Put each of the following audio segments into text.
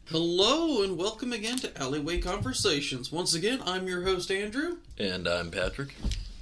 Hello and welcome again to Alleyway Conversations. Once again, I'm your host Andrew. And I'm Patrick.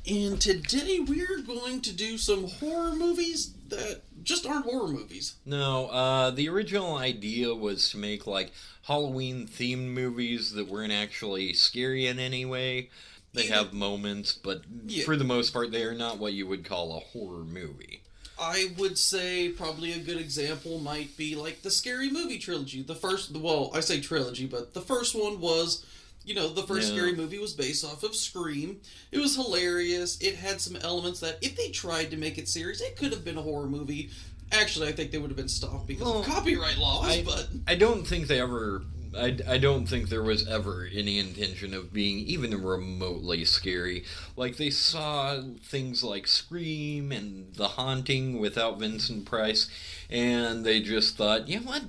And today we're going to do some horror movies that just aren't horror movies. No, the original idea was to make like Halloween themed movies that weren't actually scary in any way. They have moments, but for the most part they are not what you would call a horror movie. I would say probably a good example might be like the Scary Movie trilogy. I say trilogy, but the first one was, the first Scary Movie was based off of Scream. It was hilarious. It had some elements that if they tried to make it serious, it could have been a horror movie. Actually, I think they would have been stopped because of copyright laws, but... I don't think they ever... I don't think there was ever any intention of being even remotely scary. Like, they saw things like Scream and The Haunting without Vincent Price, and they just thought, you know what,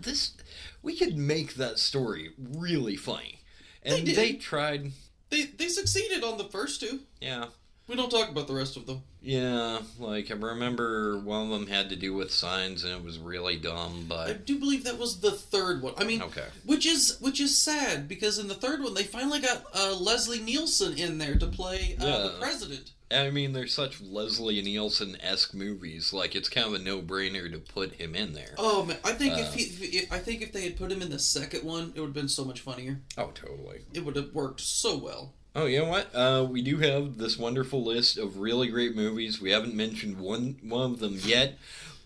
we could make that story really funny. And they tried. They succeeded on the first two. Yeah. We don't talk about the rest of them. Yeah, like, I remember one of them had to do with signs, and it was really dumb, but... I do believe that was the third one. I mean, okay. Which is sad, because in the third one, they finally got Leslie Nielsen in there to play the president. I mean, they're such Leslie Nielsen-esque movies, like, it's kind of a no-brainer to put him in there. Oh, man, I think if they had put him in the second one, it would have been so much funnier. Oh, totally. It would have worked so well. Oh, you know what? We do have this wonderful list of really great movies. We haven't mentioned one of them yet,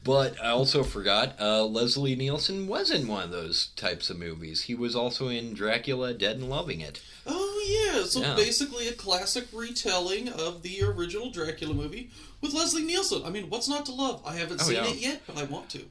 but I also forgot Leslie Nielsen was in one of those types of movies. He was also in Dracula, Dead and Loving It. Oh, yeah. So basically a classic retelling of the original Dracula movie with Leslie Nielsen. I mean, what's not to love? I haven't seen it yet, but I want to.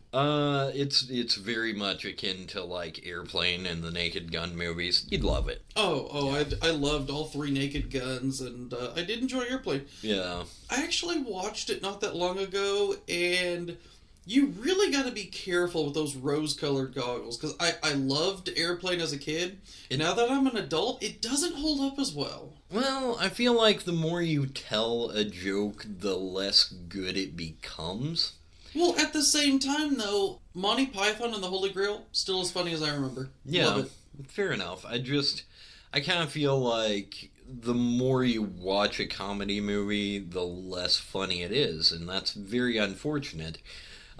It's very much akin to, like, Airplane and the Naked Gun movies. You'd love it. I loved all three Naked Guns, and I did enjoy Airplane. Yeah. I actually watched it not that long ago, and... You really got to be careful with those rose-colored goggles, because I loved Airplane as a kid, and now that I'm an adult, it doesn't hold up as well. Well, I feel like the more you tell a joke, the less good it becomes. Well, at the same time, though, Monty Python and the Holy Grail, still as funny as I remember. Yeah, love it. Fair enough. I kind of feel like the more you watch a comedy movie, the less funny it is, and that's very unfortunate.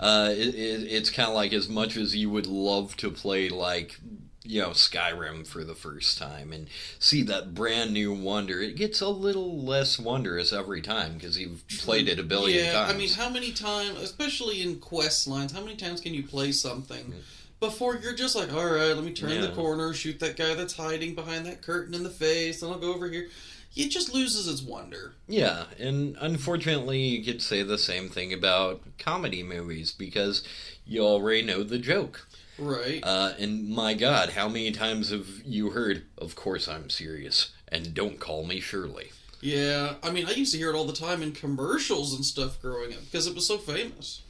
It's kind of like as much as you would love to play, like, Skyrim for the first time and see that brand new wonder, it gets a little less wondrous every time because you've played it a billion times. Yeah, I mean, how many times, especially in quest lines, how many times can you play something before you're just like, all right, let me turn the corner, shoot that guy that's hiding behind that curtain in the face, then I'll go over here. It just loses its wonder. Yeah, and unfortunately you could say the same thing about comedy movies because you already know the joke. Right. And my God, how many times have you heard, "Of course I'm serious, and don't call me Shirley"? Yeah, I mean, I used to hear it all the time in commercials and stuff growing up because it was so famous.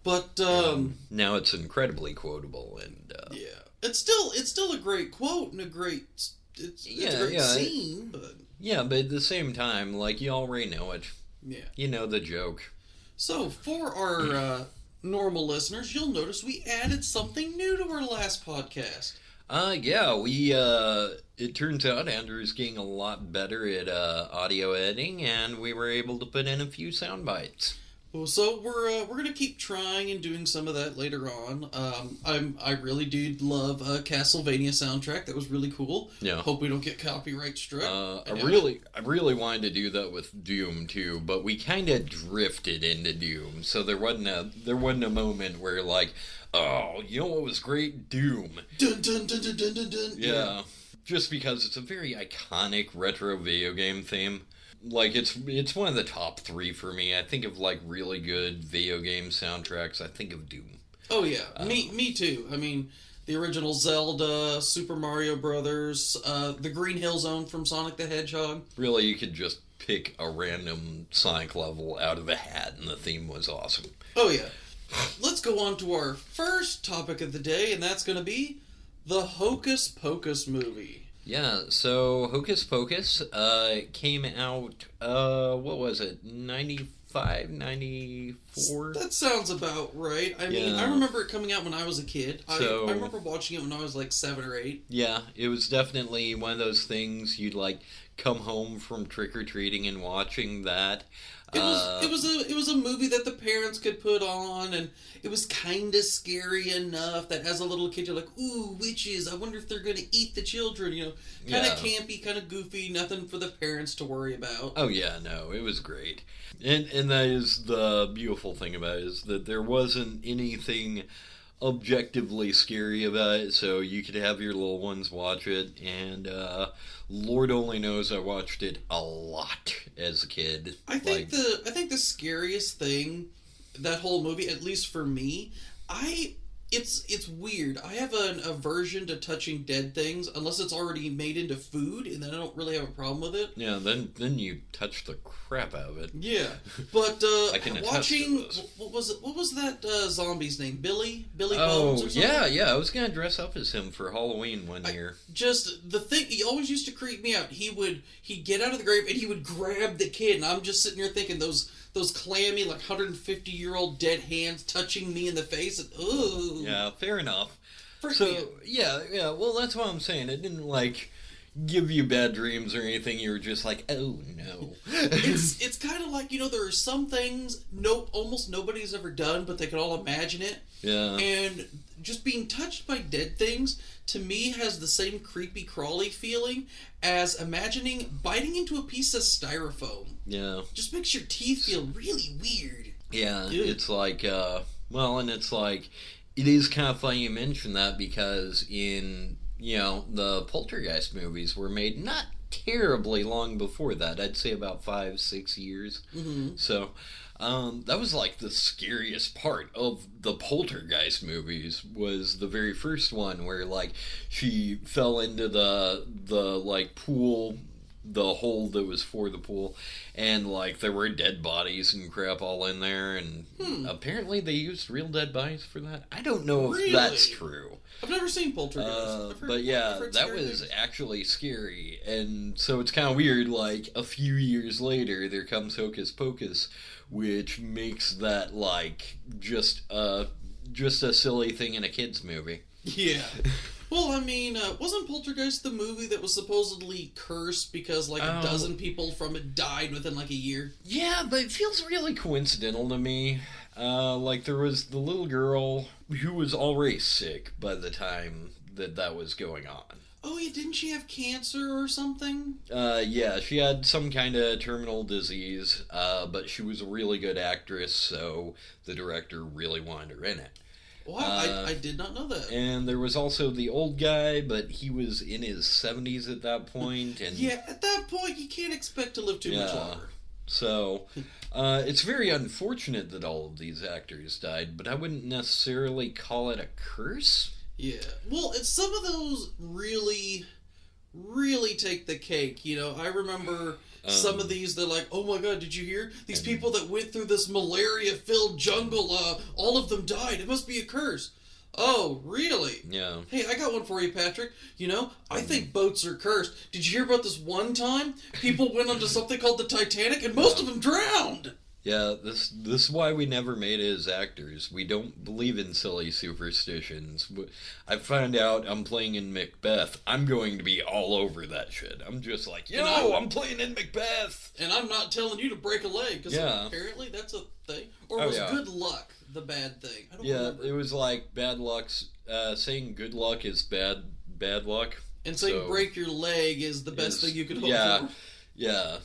But now it's incredibly quotable, and yeah, it's still a great quote and a great it's a great scene, but yeah, but at the same time, like, you already know it. Yeah, you know the joke. So for our normal listeners, you'll notice we added something new to our last podcast. It turns out Andrew's getting a lot better at audio editing, and we were able to put in a few sound bites. Well, so we're gonna keep trying and doing some of that later on. I really do love Castlevania soundtrack. That was really cool. Yeah. Hope we don't get copyright struck. I really wanted to do that with Doom too, but we kind of drifted into Doom, so there wasn't a moment where like, oh, you know what was great? Doom. Dun dun dun dun dun dun dun. Yeah. Just because it's a very iconic retro video game theme. Like, it's one of the top 3 for me. I think of, like, really good video game soundtracks. I think of Doom. Oh, yeah. Me too. I mean, the original Zelda, Super Mario Brothers, the Green Hill Zone from Sonic the Hedgehog. Really, you could just pick a random Sonic level out of a hat, and the theme was awesome. Oh, yeah. Let's go on to our first topic of the day, and that's going to be the Hocus Pocus movie. Yeah, so Hocus Pocus came out, what was it, 94? 95, 94. That sounds about right. I mean, I remember it coming out when I was a kid. So, I remember watching it when I was like 7 or 8. Yeah, it was definitely one of those things you'd like come home from trick-or-treating and watching that. It was a movie that the parents could put on, and it was kind of scary enough that as a little kid you're like, ooh, witches, I wonder if they're going to eat the children, you know. Kind of campy, kind of goofy, nothing for the parents to worry about. Oh yeah, no, it was great. And that is the beautiful thing about it, is that there wasn't anything objectively scary about it, so you could have your little ones watch it, and Lord only knows I watched it a lot as a kid. I think the scariest thing, that whole movie, at least for me, it's weird. I have an aversion to touching dead things unless it's already made into food, and then I don't really have a problem with it. Yeah, then you touch the crap out of it. Yeah, but I can watching attest to this. what was that zombie's name? Billy Bones Oh, or something? yeah, I was gonna dress up as him for Halloween one year. Just the thing, he always used to creep me out. He'd get out of the grave and he would grab the kid, and I'm just sitting here thinking those clammy, like 150-year-old dead hands touching me in the face, and ooh. Yeah, fair enough. Freak So me out. yeah, well that's what I'm saying. It didn't like give you bad dreams or anything. You were just like, oh no. It's kind of like, you know, there are some things almost nobody's ever done, but they can all imagine it. Yeah. And just being touched by dead things, to me, has the same creepy crawly feeling as imagining biting into a piece of styrofoam. Yeah. Just makes your teeth feel really weird. Yeah, Ew. it's like, and it's like, it is kind of funny you mention that because the Poltergeist movies were made not terribly long before that. I'd say about 5-6 years. Mm-hmm. So, that was like the scariest part of the Poltergeist movies was the very first one where like she fell into the like pool, the hole that was for the pool, and like there were dead bodies and crap all in there, and apparently they used real dead bodies for that. I don't know if that's true. I've never seen Poltergeist. But yeah, I've heard that scary was things. actually scary, and so it's kind of weird. Like a few years later, there comes Hocus Pocus, which makes that like just a silly thing in a kids movie. Yeah. Well, I mean, wasn't Poltergeist the movie that was supposedly cursed because like a dozen people from it died within like a year? Yeah, but it feels really coincidental to me. Like there was the little girl who was already sick by the time that was going on. Oh yeah, didn't she have cancer or something? Yeah, she had some kind of terminal disease, but she was a really good actress, so the director really wanted her in it. Wow, I did not know that. And there was also the old guy, but he was in his 70s at that point. And Yeah, at that point, you can't expect to live too much longer. So, it's very unfortunate that all of these actors died, but I wouldn't necessarily call it a curse. Yeah. Well, it's some of those really, really take the cake. You know, I remember some of these, they're like, oh my god, did you hear? These people that went through this malaria-filled jungle, all of them died. It must be a curse. Oh, really? Yeah. Hey, I got one for you, Patrick. You know, I think boats are cursed. Did you hear about this one time? People went onto something called the Titanic, and most of them drowned. Yeah, this is why we never made it as actors. We don't believe in silly superstitions. I find out I'm playing in Macbeth. I'm going to be all over that shit. I'm just like, I'm playing in Macbeth. And I'm not telling you to break a leg, because apparently that's a thing. Or was good luck the bad thing? I don't remember. It was like bad luck's, saying good luck is bad luck. And saying break your leg is the best thing you could hope for. Yeah,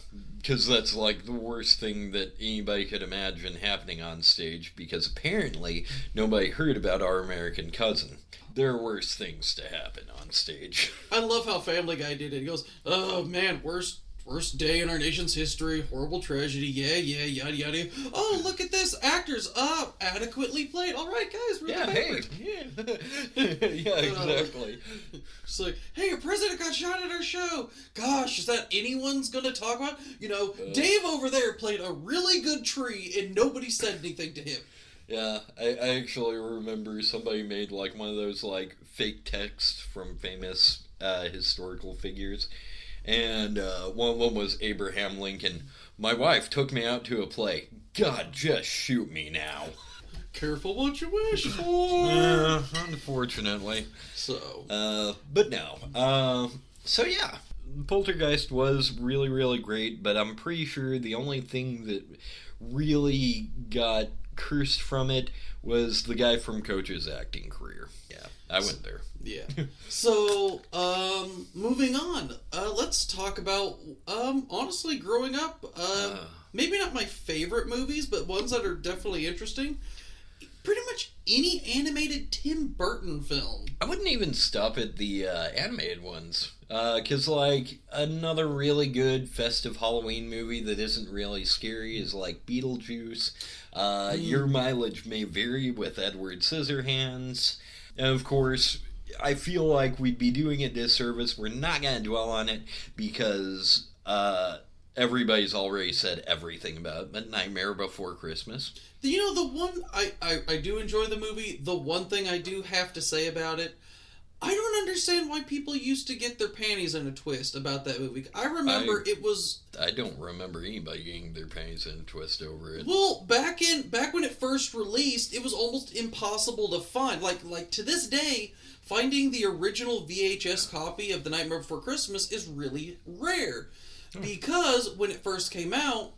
because that's like the worst thing that anybody could imagine happening on stage, because apparently nobody heard about Our American Cousin. There are worse things to happen on stage. I love how Family Guy did it. He goes, oh man, worst day in our nation's history, horrible tragedy, yada yada. Oh, look at this, actors adequately played. All right, guys, we're the favorite. Yeah, exactly. It's like, hey, your president got shot at our show. Gosh, is that anyone's gonna talk about? You know, Dave over there played a really good tree, and nobody said anything to him. Yeah, I actually remember somebody made like one of those like fake texts from famous historical figures. And one was Abraham Lincoln. My wife took me out to a play. God, just shoot me now. Careful what you wish for. Unfortunately. So. But no. So yeah, Poltergeist was really, really great, but I'm pretty sure the only thing that really got cursed from it was the guy from Coach's acting career. Yeah, I went there. Yeah. So, moving on. Let's talk about, honestly, growing up, maybe not my favorite movies, but ones that are definitely interesting. Pretty much any animated Tim Burton film. I wouldn't even stop at the animated ones. Because, like, another really good festive Halloween movie that isn't really scary is, like, Beetlejuice. Your mileage may vary with Edward Scissorhands. And, of course, I feel like we'd be doing a disservice. We're not going to dwell on it because everybody's already said everything about it. But Nightmare Before Christmas. You know, the one, I do enjoy the movie. The one thing I do have to say about it, I don't understand why people used to get their panties in a twist about that movie. I remember it was... I don't remember anybody getting their panties in a twist over it. Well, back when it first released, it was almost impossible to find. Like to this day, finding the original VHS copy of The Nightmare Before Christmas is really rare. Because when it first came out,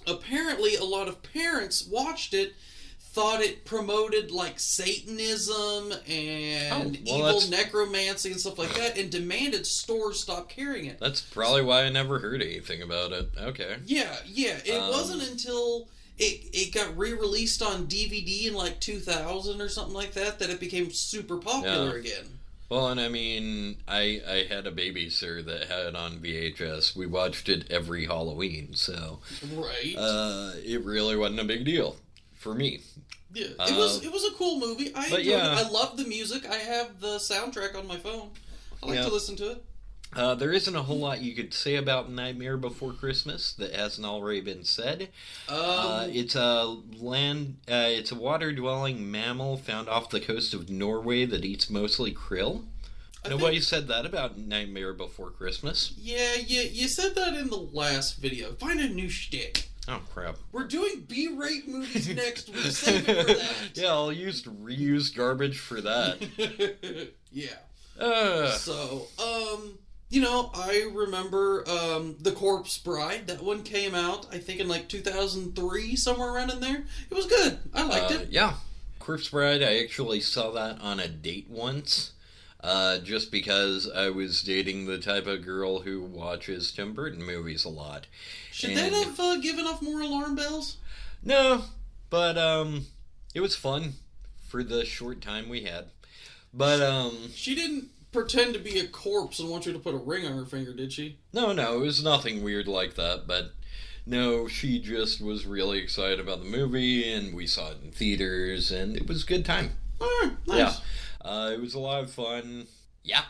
apparently a lot of parents watched it, thought it promoted like Satanism and evil necromancy and stuff like that, and demanded stores stop carrying it. That's probably why I never heard anything about it. Okay. Yeah. It wasn't until it got re-released on DVD in like 2000 or something like that it became super popular again. Well, and I mean, I had a babysitter that had it on VHS. We watched it every Halloween, so... Right. It really wasn't a big deal for me. Yeah, it was a cool movie. I enjoyed it. I love the music. I have the soundtrack on my phone. I like to listen to it. There isn't a whole lot you could say about Nightmare Before Christmas that hasn't already been said. It's a water-dwelling mammal found off the coast of Norway that eats mostly krill. Nobody said that about Nightmare Before Christmas. Yeah, you said that in the last video. Find a new shtick. Oh, crap. We're doing B-rate movies next week. Save it for that. Yeah, I'll use reused garbage for that. Yeah. So, you know, I remember The Corpse Bride. That one came out, I think, in like 2003, somewhere around in there. It was good. I liked it. Yeah. Corpse Bride, I actually saw that on a date once. Just because I was dating the type of girl who watches Tim Burton movies a lot. Should that have given off more alarm bells? No, but it was fun for the short time we had. But she didn't pretend to be a corpse and want you to put a ring on her finger, did she? No, it was nothing weird like that. But no, she just was really excited about the movie, and we saw it in theaters, and it was a good time. Nice. Yeah. It was a lot of fun. Yeah.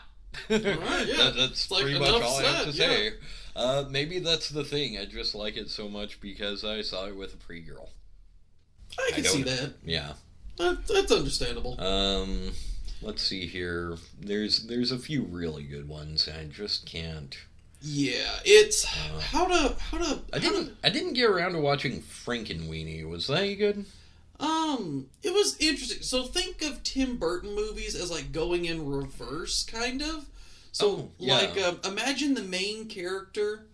All right, yeah. That's pretty much all I have to say. Maybe that's the thing. I just like it so much because I saw it with a pre-girl. I can see that. Yeah. That's understandable. Let's see here. There's a few really good ones. I just can't. Yeah, it's how to. I didn't get around to watching Frankenweenie. Was that any good? It was interesting. So think of Tim Burton movies as like going in reverse, kind of. So, imagine the main character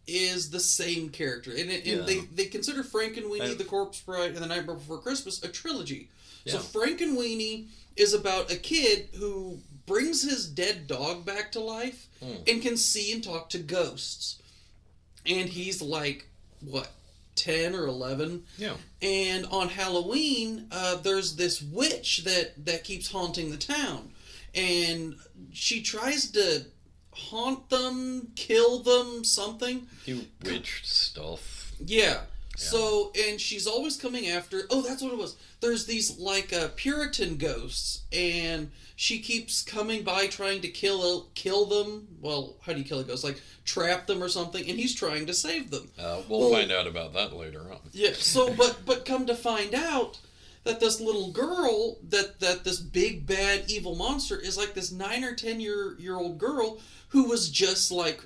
is the same character. And they consider Frankenweenie, The Corpse Bride, and The Nightmare Before Christmas a trilogy. Yeah. So Frankenweenie is about a kid who brings his dead dog back to life and can see and talk to ghosts. And he's like, 10 or 11? Yeah. And on Halloween, there's this witch that keeps haunting the town. And she tries to haunt them, kill them, something. Do witch stuff. Yeah. So, and she's always coming after... Oh, that's what it was. There's these, like, Puritan ghosts, and she keeps coming by trying to kill them. Well, how do you kill a ghost? Like, trap them or something, and he's trying to save them. We'll find out about that later on. Yeah, so, but come to find out, that this little girl, that this big bad evil monster is like this 9 or 10 year old girl who was just like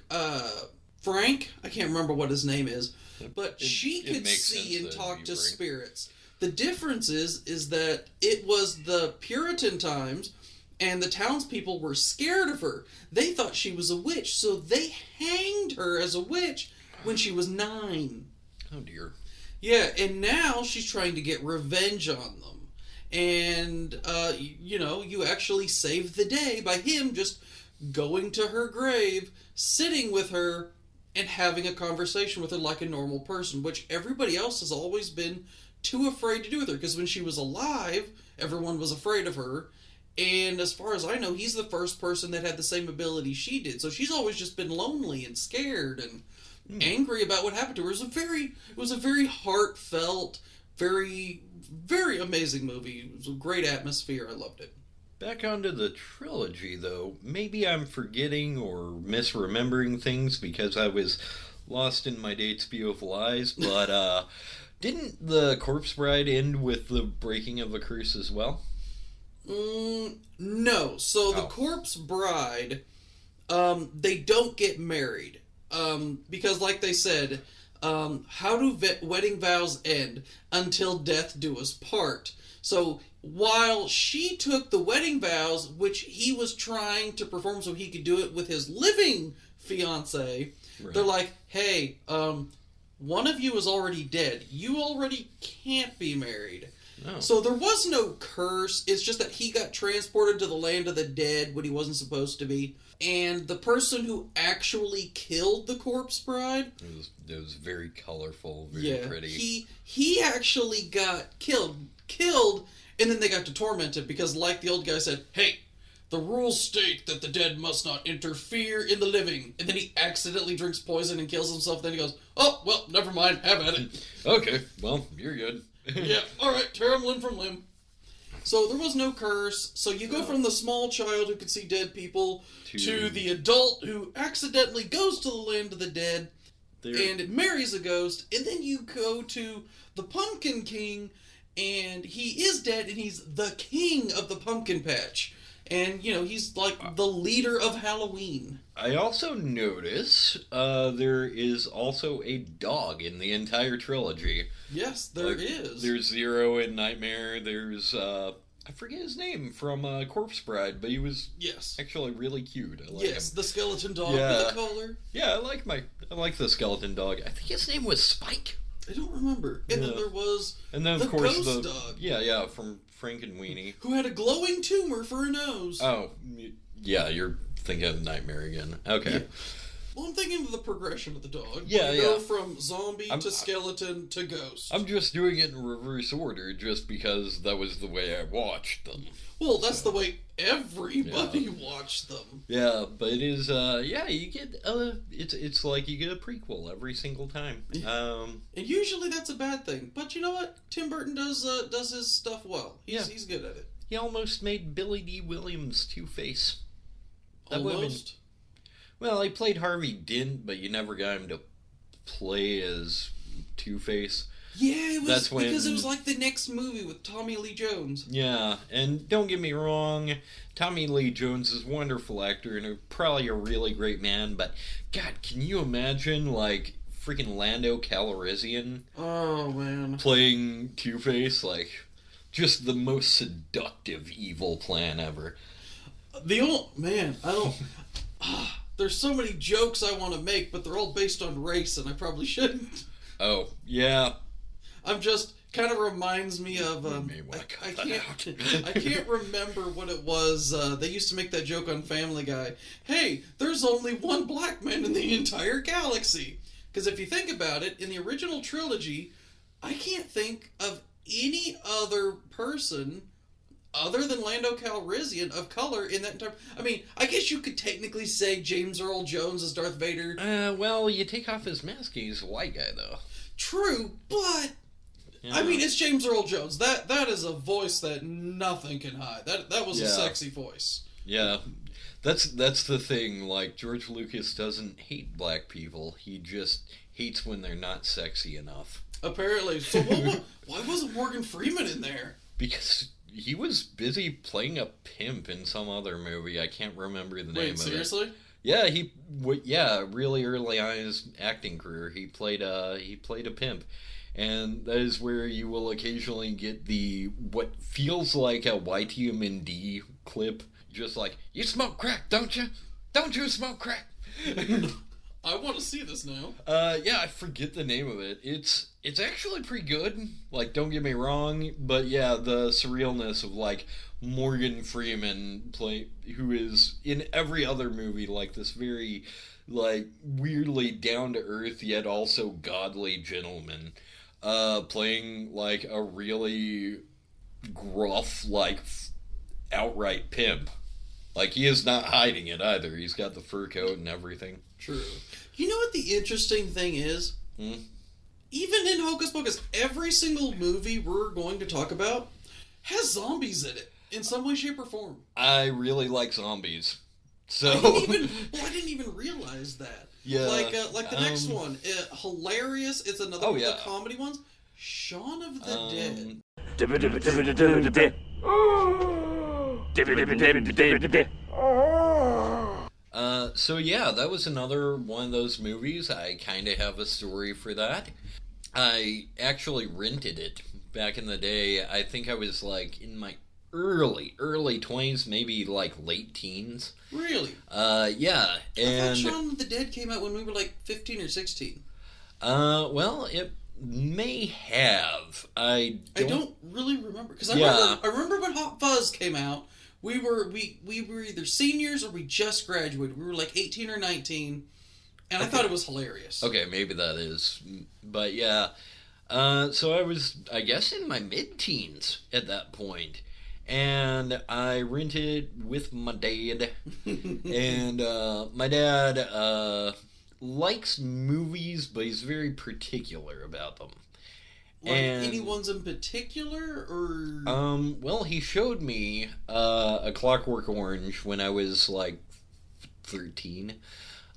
Frank. I can't remember what his name is, but she could see and talk to spirits. The difference is that it was the Puritan times, and the townspeople were scared of her. They thought she was a witch, so they hanged her as a witch when she was 9. Oh dear. Yeah, and now she's trying to get revenge on them. And, you actually save the day by him just going to her grave, sitting with her, and having a conversation with her like a normal person, which everybody else has always been too afraid to do with her, because when she was alive, everyone was afraid of her. And as far as I know, he's the first person that had the same ability she did. So she's always just been lonely and scared and angry about what happened to her. It was a very heartfelt, very, very amazing movie. It was a great atmosphere. I loved it. Back onto the trilogy, though, maybe I'm forgetting or misremembering things because I was lost in my date's view of lies, but didn't The Corpse Bride end with the breaking of a curse as well? No. So The Corpse Bride, they don't get married. Because like they said, how do wedding vows end? Until death do us part. So while she took the wedding vows, which he was trying to perform so he could do it with his living fiance, right. They're like, hey, one of you is already dead. You already can't be married. Oh. So there was no curse. It's just that he got transported to the land of the dead when he wasn't supposed to be. And the person who actually killed the Corpse Bride... It was very colorful, very pretty. He actually got killed, and then they got to torment him because, like the old guy said, hey, the rules state that the dead must not interfere in the living. And then he accidentally drinks poison and kills himself. Then he goes, oh, well, never mind, have at it. Okay, well, you're good. Yeah, alright, tear him limb from limb. So there was no curse. So you go from the small child who could see dead people to the adult who accidentally goes to the land of the dead and marries a ghost. And then you go to the Pumpkin King, and he is dead, and he's the king of the pumpkin patch. And, he's like the leader of Halloween. I also notice there is also a dog in the entire trilogy. Yes, there is. There's Zero in Nightmare. There's, I forget his name from Corpse Bride, but he was actually really cute. I like him. The skeleton dog with the collar. Yeah, I like the skeleton dog. I think his name was Spike. I don't remember. And then there was of course, ghost dog. Yeah, from Frankenweenie. Who had a glowing tumor for a nose. Oh, yeah, you're thinking of Nightmare again. Okay. Yeah. Well, I'm thinking of the progression of the dog. Yeah, you go from zombie to skeleton to ghost. I'm just doing it in reverse order just because that was the way I watched them. Well, that's the way everybody watched them. Yeah, but it is, you get, it's like you get a prequel every single time. And usually that's a bad thing. But you know what? Tim Burton does his stuff well. He's good at it. He almost made Billy D. Williams Two-Face. Almost? Well, he played Harvey Dent, but you never got him to play as Two-Face. Yeah, it was because it was like the next movie with Tommy Lee Jones. Yeah, and don't get me wrong, Tommy Lee Jones is a wonderful actor and probably a really great man, but God, can you imagine, like, freaking Lando Calrissian? Oh, man. Playing Two-Face, like, just the most seductive evil plan ever. There's so many jokes I want to make, but they're all based on race, and I probably shouldn't. Oh, yeah. I'm just kind of reminds me of I can't remember what it was. They used to make that joke on Family Guy. Hey, there's only one black man in the entire galaxy. Because if you think about it, in the original trilogy, I can't think of any other person other than Lando Calrissian of color in that entire... I mean, I guess you could technically say James Earl Jones as Darth Vader. Well, you take off his mask, he's a white guy, though. True, but... Yeah. I mean, it's James Earl Jones. That is a voice that nothing can hide. That was a sexy voice. Yeah. That's the thing. Like, George Lucas doesn't hate black people. He just hates when they're not sexy enough. Apparently. So why wasn't Morgan Freeman in there? because he was busy playing a pimp in some other movie. I can't remember the name Wait, of seriously? it. Yeah, really early on in his acting career, he played a pimp. And that is where you will occasionally get the what feels like a YTMND clip, just like, "You smoke crack, don't you? Don't you smoke crack?" I want to see this now. Yeah, I forget the name of it. It's actually pretty good. Like, don't get me wrong, but yeah, the surrealness of like Morgan Freeman who is in every other movie like this very like weirdly down to earth yet also godly gentleman, playing like a really gruff like outright pimp. Like, he is not hiding it either. He's got the fur coat and everything. True. You know what the interesting thing is? Even in Hocus Pocus, every single movie we're going to talk about has zombies in it, in some way, shape, or form. I really like zombies. So I didn't even realize that. Yeah. Like the next one, Hilarious. It's another one of the comedy ones. Shaun of the Dead. So yeah, that was another one of those movies. I kind of have a story for that. I actually rented it back in the day. I think I was like in my early 20s, maybe like late teens. Really? Yeah. And I thought Shaun of the Dead came out when we were like 15 or 16. Well, it may have. I don't really remember, because I remember when Hot Fuzz came out. We were either seniors or we just graduated. We were like 18 or 19, and I thought it was hilarious. Okay, maybe that is, but yeah. So I was, I guess, in my mid-teens at that point, and I rented it with my dad, and my dad likes movies, but he's very particular about them. Like any ones in particular, or? Well, he showed me A Clockwork Orange when I was like 13.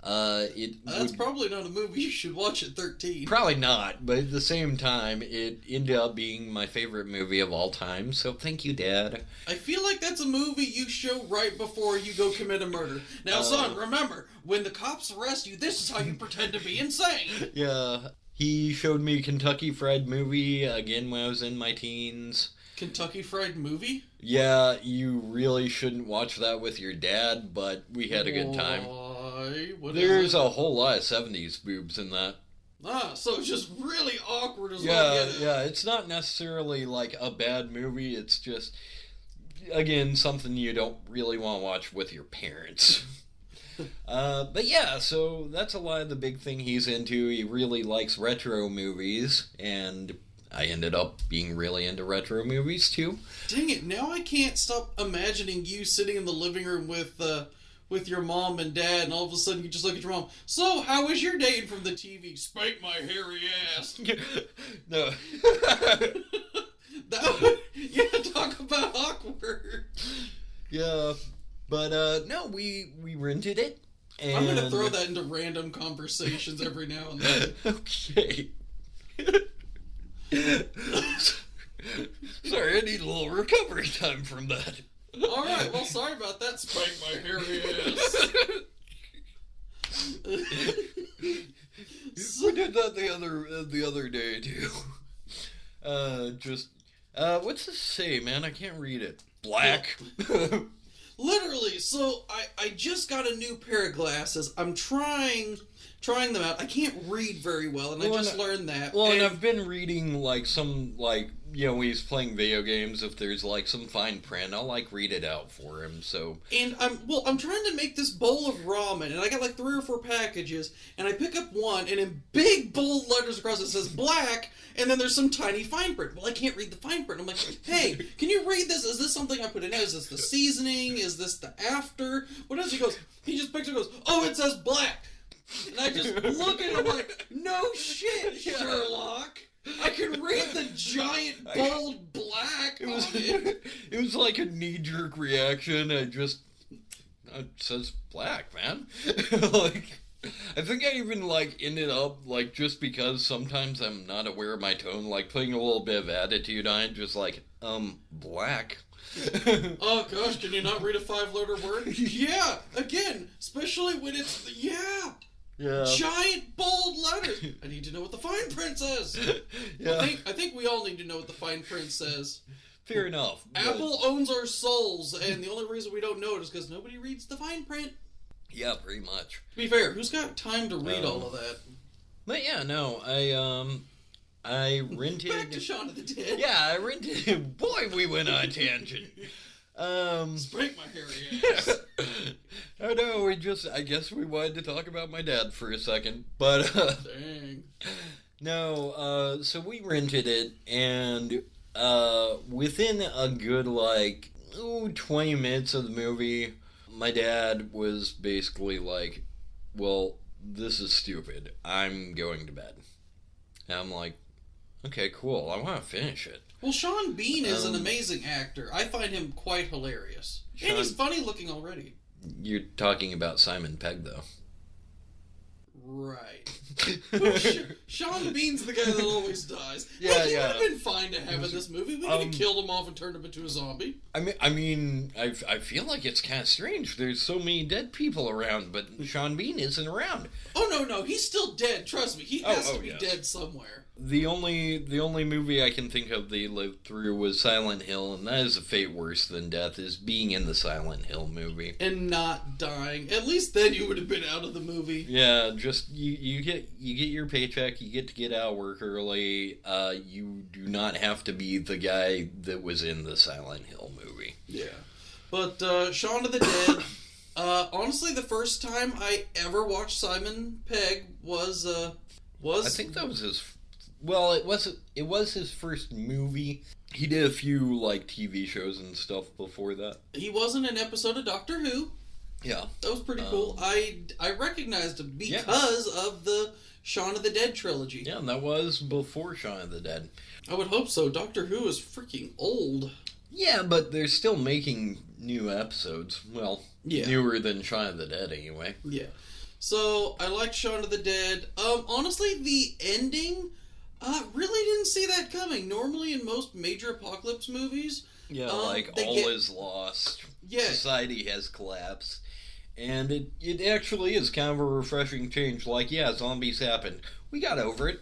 That's probably not a movie you should watch at 13. Probably not, but at the same time, it ended up being my favorite movie of all time, so thank you, Dad. I feel like that's a movie you show right before you go commit a murder. Now, son, remember, when the cops arrest you, this is how you pretend to be insane. Yeah. He showed me Kentucky Fried Movie again when I was in my teens. Kentucky Fried Movie? Yeah, you really shouldn't watch that with your dad, but we had a good time. Why? There's a whole lot of 70s boobs in that. Ah, so it's just really awkward as well. Yeah, it's not necessarily like a bad movie, it's just, again, something you don't really want to watch with your parents. But yeah, so that's a lot of the big thing he's into. He really likes retro movies, and I ended up being really into retro movies too. Dang it, now I can't stop imagining you sitting in the living room with your mom and dad, and all of a sudden you just look at your mom. So, how was your day from the TV? Spank my hairy ass. No. Talk about awkward. Yeah. But, no, we rented it. And... I'm going to throw that into random conversations every now and then. Okay. Sorry, I need a little recovery time from that. Alright, well, sorry about that. Spank my hairy ass. We did that the other day, too. What's this say, man? I can't read it. Black. Literally, so I just got a new pair of glasses. I'm trying them out. I can't read very well, and I just learned that. Well, and I've been reading, like, some, like, you know, when he's playing video games, if there's, like, some fine print, I'll, like, read it out for him, so... And I'm trying to make this bowl of ramen, and I got, like, 3 or 4 packages, and I pick up one, and in big, bold letters across it says black, and then there's some tiny fine print. Well, I can't read the fine print. I'm like, hey, can you read this? Is this something I put in? Is this the seasoning? Is this the after? What else? He just picks it and goes, oh, it says black. And I just look at him like, no shit, Sherlock. I can read the giant, bold black on it. It was like a knee-jerk reaction. It says black, man. Like... I think I even like ended up like just because sometimes I'm not aware of my tone, like putting a little bit of attitude on it, just like black. Oh gosh, can you not read a 5-letter word? Yeah, again, especially when it's yeah. Giant bold letters. I need to know what the fine print says. Yeah. I think we all need to know what the fine print says. Fair enough. Apple owns our souls, and the only reason we don't know it is because nobody reads the fine print. Yeah, pretty much. To be fair, who's got time to read all of that? But yeah, no, I rented. Back to Shaun of the Dead. Yeah, I rented. Boy, we went on a tangent. Spank my hairy ass. Oh no, I guess we wanted to talk about my dad for a second, but Dang. No, so we rented it, and within a good 20 minutes of the movie, my dad was basically like, well, this is stupid, I'm going to bed. And I'm like, okay, cool, I want to finish it. Well, Sean Bean is an amazing actor. I find him quite hilarious. And he's funny looking already. You're talking about Simon Pegg, though. Right. Sean Bean's the guy that always dies. Yeah, he would have been fine to have in this movie. We could have killed him off and turned him into a zombie. I mean, I feel like it's kind of strange. There's so many dead people around, but Sean Bean isn't around. Oh, no. He's still dead. Trust me. He has to be dead somewhere. The only movie I can think of they lived through was Silent Hill, and that is a fate worse than death, is being in the Silent Hill movie. And not dying. At least then you would have been out of the movie. Yeah, just you get your paycheck, you get out of work early. You do not have to be the guy that was in the Silent Hill movie. Yeah. But Shaun of the Dead, honestly, the first time I ever watched Simon Pegg was I think that was his. Well, it was his first movie. He did a few TV shows and stuff before that. He was in an episode of Doctor Who. Yeah, that was pretty cool. I recognized him because of the Shaun of the Dead trilogy. Yeah, and that was before Shaun of the Dead. I would hope so. Doctor Who is freaking old. Yeah, but they're still making new episodes. Well, newer than Shaun of the Dead anyway. Yeah. So I liked Shaun of the Dead. Honestly, the ending. Really didn't see that coming. Normally, in most major apocalypse movies, all is lost. Yeah, society has collapsed, and it actually is kind of a refreshing change. Zombies happened. We got over it.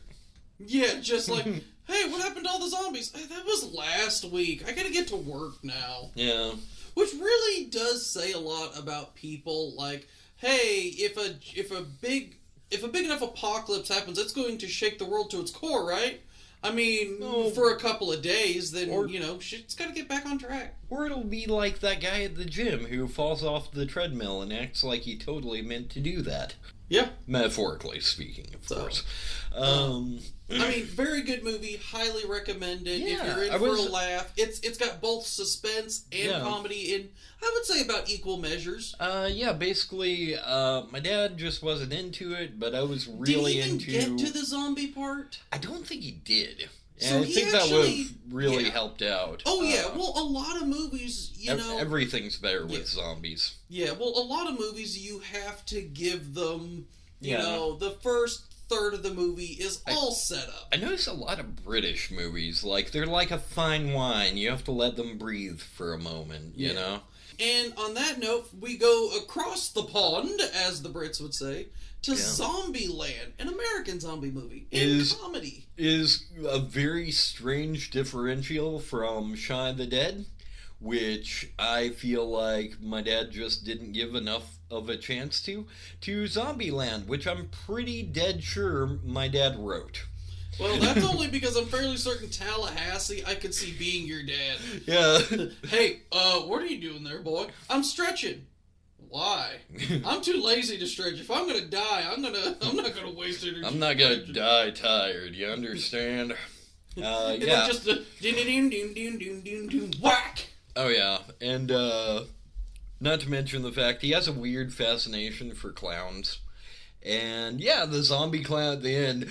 Yeah, just like, hey, what happened to all the zombies? That was last week. I gotta get to work now. Yeah, which really does say a lot about people. Like, hey, if a big enough apocalypse happens, it's going to shake the world to its core, right? I mean, for a couple of days, then, shit's got to get back on track. Or it'll be like that guy at the gym who falls off the treadmill and acts like he totally meant to do that. Yeah. Metaphorically speaking, of course. I mean, very good movie. Highly recommend it. Yeah, if you're in for a laugh. It's got both suspense and comedy in, I would say, about equal measures. Basically, my dad just wasn't into it, but I was really into... Did he even get to the zombie part? I don't think he did. So I think that would have really helped out. Oh, yeah. Well, a lot of movies, everything's better with zombies. Yeah, well, a lot of movies you have to give them, you know, the first third of the movie is all set up. I notice a lot of British movies, they're like a fine wine. You have to let them breathe for a moment, you know? And on that note, we go across the pond, as the Brits would say, to Zombieland, an American zombie movie in comedy. Is a very strange differential from Shaun of the Dead, which I feel like my dad just didn't give enough of a chance to Zombieland, which I'm pretty dead sure my dad wrote. Well, that's only because I'm fairly certain Tallahassee I could see being your dad. Yeah. Hey, what are you doing there, boy? I'm stretching. Why? I'm too lazy to stretch. If I'm gonna die, I'm not gonna waste energy. I'm not gonna die tired. You understand? Yeah. Just a whack. Oh yeah, and not to mention the fact he has a weird fascination for clowns, and the zombie clown at the end.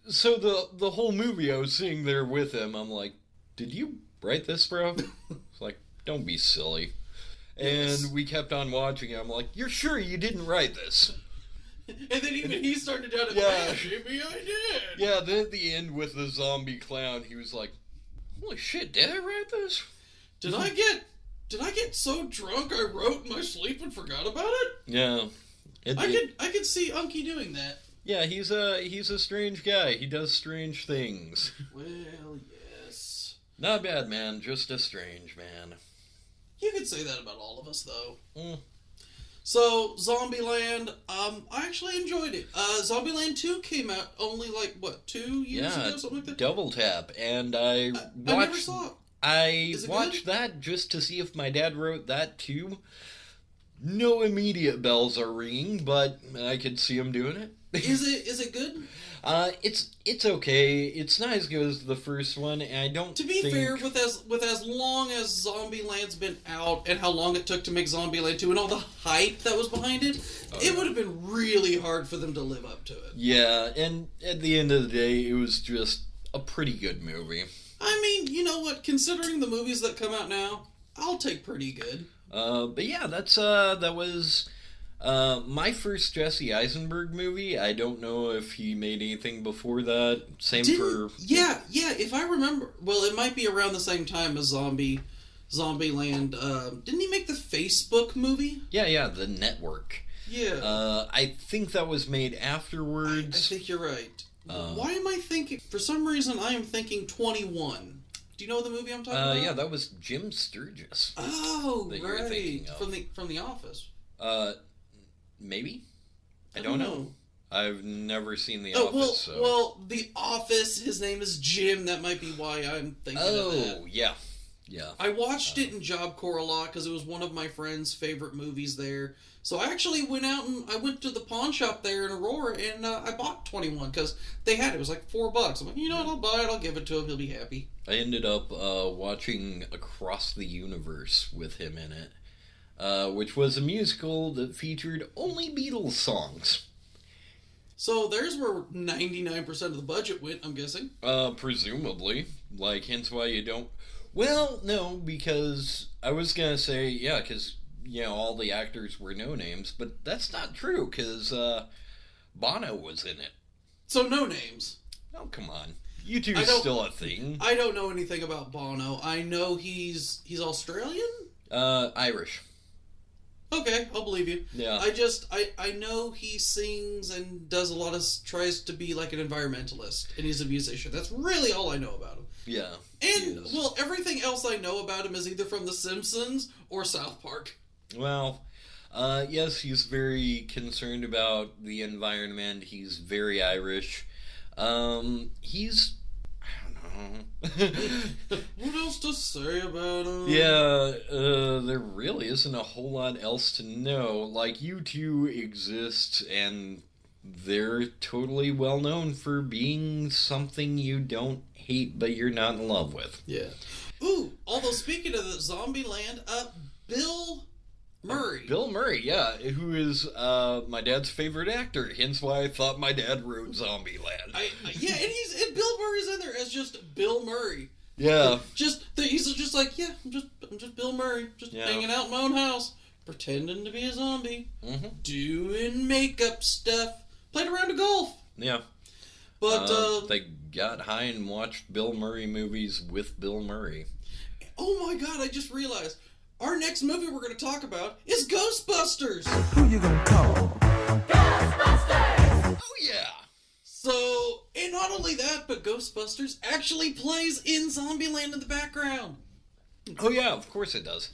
So the whole movie I was sitting there with him. I'm like, did you write this, bro? It's like, don't be silly. And we kept on watching it. I'm like, you're sure you didn't write this? And then even he started down at maybe I did. Yeah, then at the end with the zombie clown, he was like, holy shit, did I write this? Did I get so drunk I wrote in my sleep and forgot about it? Yeah. I could see Unky doing that. Yeah, he's a strange guy. He does strange things. Well, yes. Not bad, man. Just a strange man. You could say that about all of us, though. Mm. So, Zombieland, I actually enjoyed it. Zombieland 2 came out only, 2 years ago? Something like that? Double Tap. And I never saw it. I watched that just to see if my dad wrote that, too. No immediate bells are ringing, but I could see him doing it. Is it good? It's okay. It's not as good as the first one, and I don't. To be fair, with as long as Zombieland's been out, and how long it took to make Zombieland 2, and all the hype that was behind it, it would have been really hard for them to live up to it. Yeah, and at the end of the day, it was just a pretty good movie. I mean, you know what? Considering the movies that come out now, I'll take pretty good. But yeah, that was my first Jesse Eisenberg movie. I don't know if he made anything before that. Yeah. If I remember, well, it might be around the same time as Zombieland. Didn't he make the Facebook movie? Yeah, The Network. Yeah. I think that was made afterwards. I think you're right. Why am I thinking? For some reason, I am thinking 21. Do you know the movie I'm talking about? Yeah, that was Jim Sturgis. Oh, that you're thinking of. From The Office. Maybe. I don't know. I've never seen The Office. Well, The Office. His name is Jim. That might be why I'm thinking of that. Oh, yeah. I watched it in Job Corps a lot because it was one of my friend's favorite movies there. So I actually went out and I went to the pawn shop there in Aurora and I bought 21 because they had it. It was like $4. I'm like, you know what? I'll buy it. I'll give it to him. He'll be happy. I ended up watching Across the Universe with him in it, which was a musical that featured only Beatles songs. So there's where 99% of the budget went, I'm guessing. Presumably. Hence why you don't... Well, no, because I was going to say, yeah, because, all the actors were no names, but that's not true, because Bono was in it. So no names. Oh, come on. U2's still a thing. I don't know anything about Bono. I know he's Australian? Irish. Okay, I'll believe you. Yeah. I know he sings and does tries to be like an environmentalist, and he's a musician. That's really all I know about him. Yeah. And, well, everything else I know about him is either from The Simpsons or South Park. Well, yes, he's very concerned about the environment. He's very Irish. He's... I don't know. What else to say about him? Yeah, there really isn't a whole lot else to know. U2 exists, and they're totally well known for being something you don't hate but you're not in love with. Yeah. Ooh, although speaking of the Zombieland, Bill Murray. Bill Murray, yeah, who is my dad's favorite actor, hence why I thought my dad wrote Zombieland. And Bill Murray's in there as just Bill Murray. Yeah. He's just like, yeah, I'm just Bill Murray, just hanging out in my own house, pretending to be a zombie, doing makeup stuff, played around to golf. Yeah. But they got high and watched Bill Murray movies with Bill Murray. Oh my God! I just realized our next movie we're going to talk about is Ghostbusters. Who you gonna call? Ghostbusters! Oh yeah. So, and not only that, but Ghostbusters actually plays in Zombieland in the background. Oh yeah, of course it does.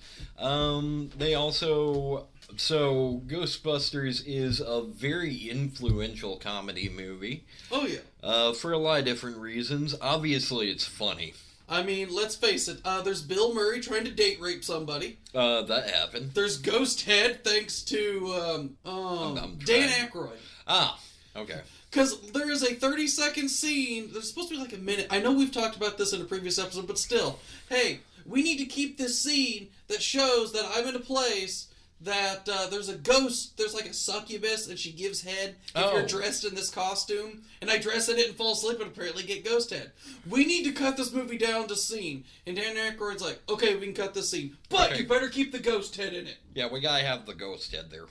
They also... So, Ghostbusters is a very influential comedy movie. Oh, yeah. For a lot of different reasons. Obviously, it's funny. I mean, let's face it. There's Bill Murray trying to date rape somebody. That happened. There's Ghost Head, thanks to Dan Aykroyd. Ah, okay. Because there is a 30-second scene. There's supposed to be like a minute. I know we've talked about this in a previous episode, but still. Hey, we need to keep this scene that shows that I'm in a place... that there's a ghost, there's like a succubus, and she gives head if you're dressed in this costume, and I dress in it and fall asleep and apparently get ghost head. We need to cut this movie down to scene. And Dan Aykroyd's like, okay, we can cut this scene, but you better keep the ghost head in it. Yeah, we gotta have the ghost head there.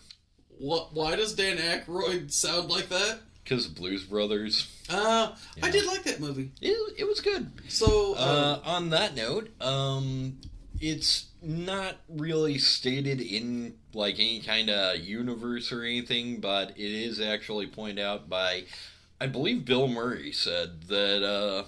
What? Why does Dan Aykroyd sound like that? Because Blues Brothers. I did like that movie. It was good. So, on that note, it's not really stated in like any kind of universe or anything, but it is actually pointed out by, I believe Bill Murray said that,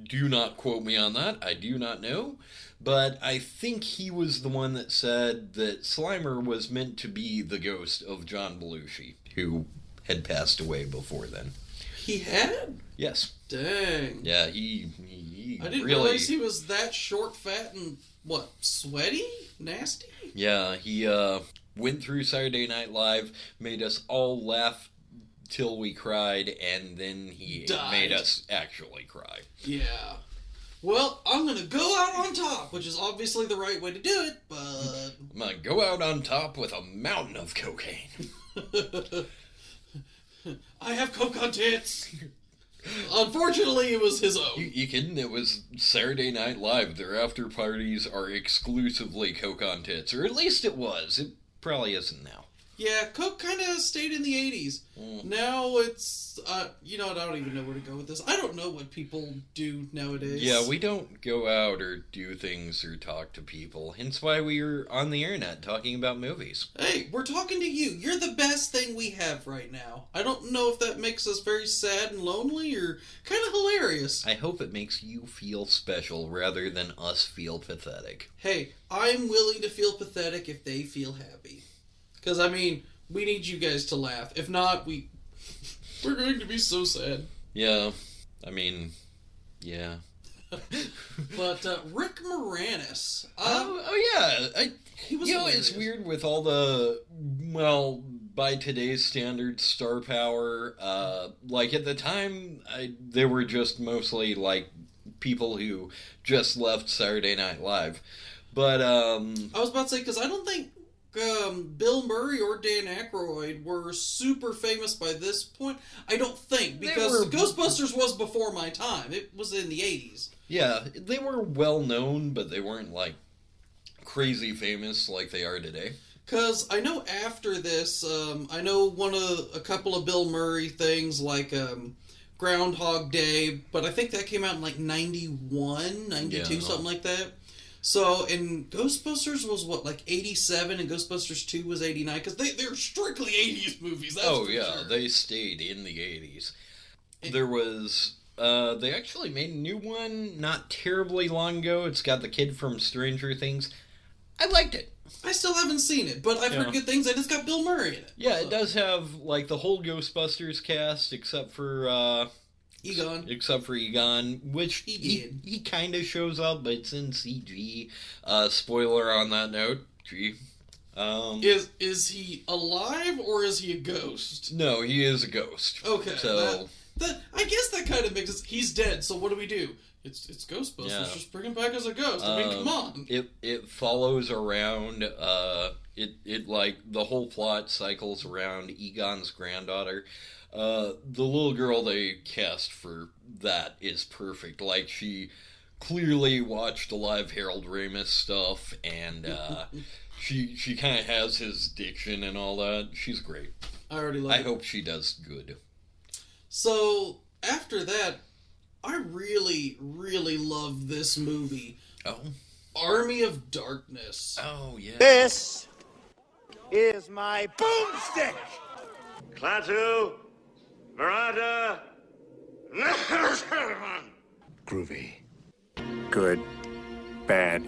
do not quote me on that, I do not know, but I think he was the one that said that Slimer was meant to be the ghost of John Belushi, who had passed away before then. he had? Yes. Dang. Yeah, he I didn't really... realize he was that short, fat, and, what, sweaty? Nasty? Yeah, he went through Saturday Night Live, made us all laugh till we cried, and then he Died. made us actually cry. Yeah. Well, I'm gonna go out on top, which is obviously the right way to do it, but... I'm gonna go out on top with a mountain of cocaine. I have coke on tits! Unfortunately, it was his own. You kidding? It was Saturday Night Live. Their after parties are exclusively coke on tits, or at least it was. It probably isn't now. Yeah, coke kind of stayed in the 80s. Now it's, I don't even know where to go with this. I don't know what people do nowadays. Yeah, we don't go out or do things or talk to people. Hence why we're on the internet talking about movies. Hey, we're talking to you. You're the best thing we have right now. I don't know if that makes us very sad and lonely or kind of hilarious. I hope it makes you feel special rather than us feel pathetic. Hey, I'm willing to feel pathetic if they feel happy. Because, I mean, we need you guys to laugh. If not, we're going to be so sad. Yeah, I mean, yeah. But Rick Moranis. Yeah. He was it's hilarious. weird with all the, well, by today's standards, star power. Like, at the time, they were just mostly, like, people who just left Saturday Night Live. But, I was about to say, because I don't think Bill Murray or Dan Aykroyd were super famous by this point. I don't think, because Ghostbusters was before my time. It was in the 80s. Yeah, they were well known, but they weren't, like, crazy famous like they are today. Because I know after this, I know a couple of Bill Murray things, like Groundhog Day, but I think that came out in like 91, 92, Yeah. something like that. So, and Ghostbusters was what, like 87, and Ghostbusters 2 was 89, because they're strictly 80s movies, that's for sure. They stayed in the 80s. There was, they actually made a new one not terribly long ago. It's got the kid from Stranger Things. I liked it. I still haven't seen it, but I've heard good things, and it's got Bill Murray in it. Yeah, it does have, like, the whole Ghostbusters cast, except for Egon, which he kind of shows up, but it's in CG. Spoiler on that note. Gee. Is he alive, or is he a ghost? No, he is a ghost. Okay. So... I guess that kind of makes sense. He's dead, so what do we do? It's Ghostbusters. Yeah. Just bring him back as a ghost. I mean, come on. It follows around. It like the whole plot cycles around Egon's granddaughter. The little girl they cast for that is perfect. Like, she clearly watched a lot of Harold Ramis stuff, and she kind of has his diction and all that. She's great. I already love it. I hope she does good. So after that, I really, really love this movie. Oh. Army of Darkness. Oh, yeah. This is my boomstick! Klaatu, Veranda, Groovy. Good. Bad.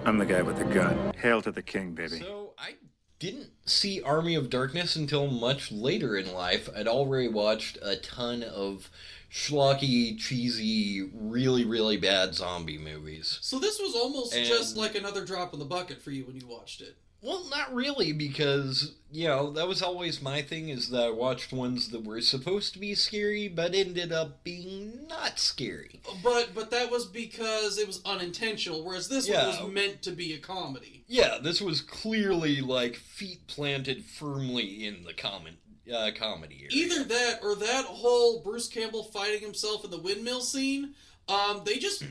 I'm the guy with the gun. Hail to the king, baby. So, I didn't see Army of Darkness until much later in life. I'd already watched a ton of schlocky, cheesy, really, really bad zombie movies. So this was almost just like another drop in the bucket for you when you watched it. Well, not really, because, that was always my thing, is that I watched ones that were supposed to be scary, but ended up being not scary. But that was because it was unintentional, whereas this one was meant to be a comedy. Yeah, this was clearly, like, feet planted firmly in the comedy area. Either that, or that whole Bruce Campbell fighting himself in the windmill scene, they just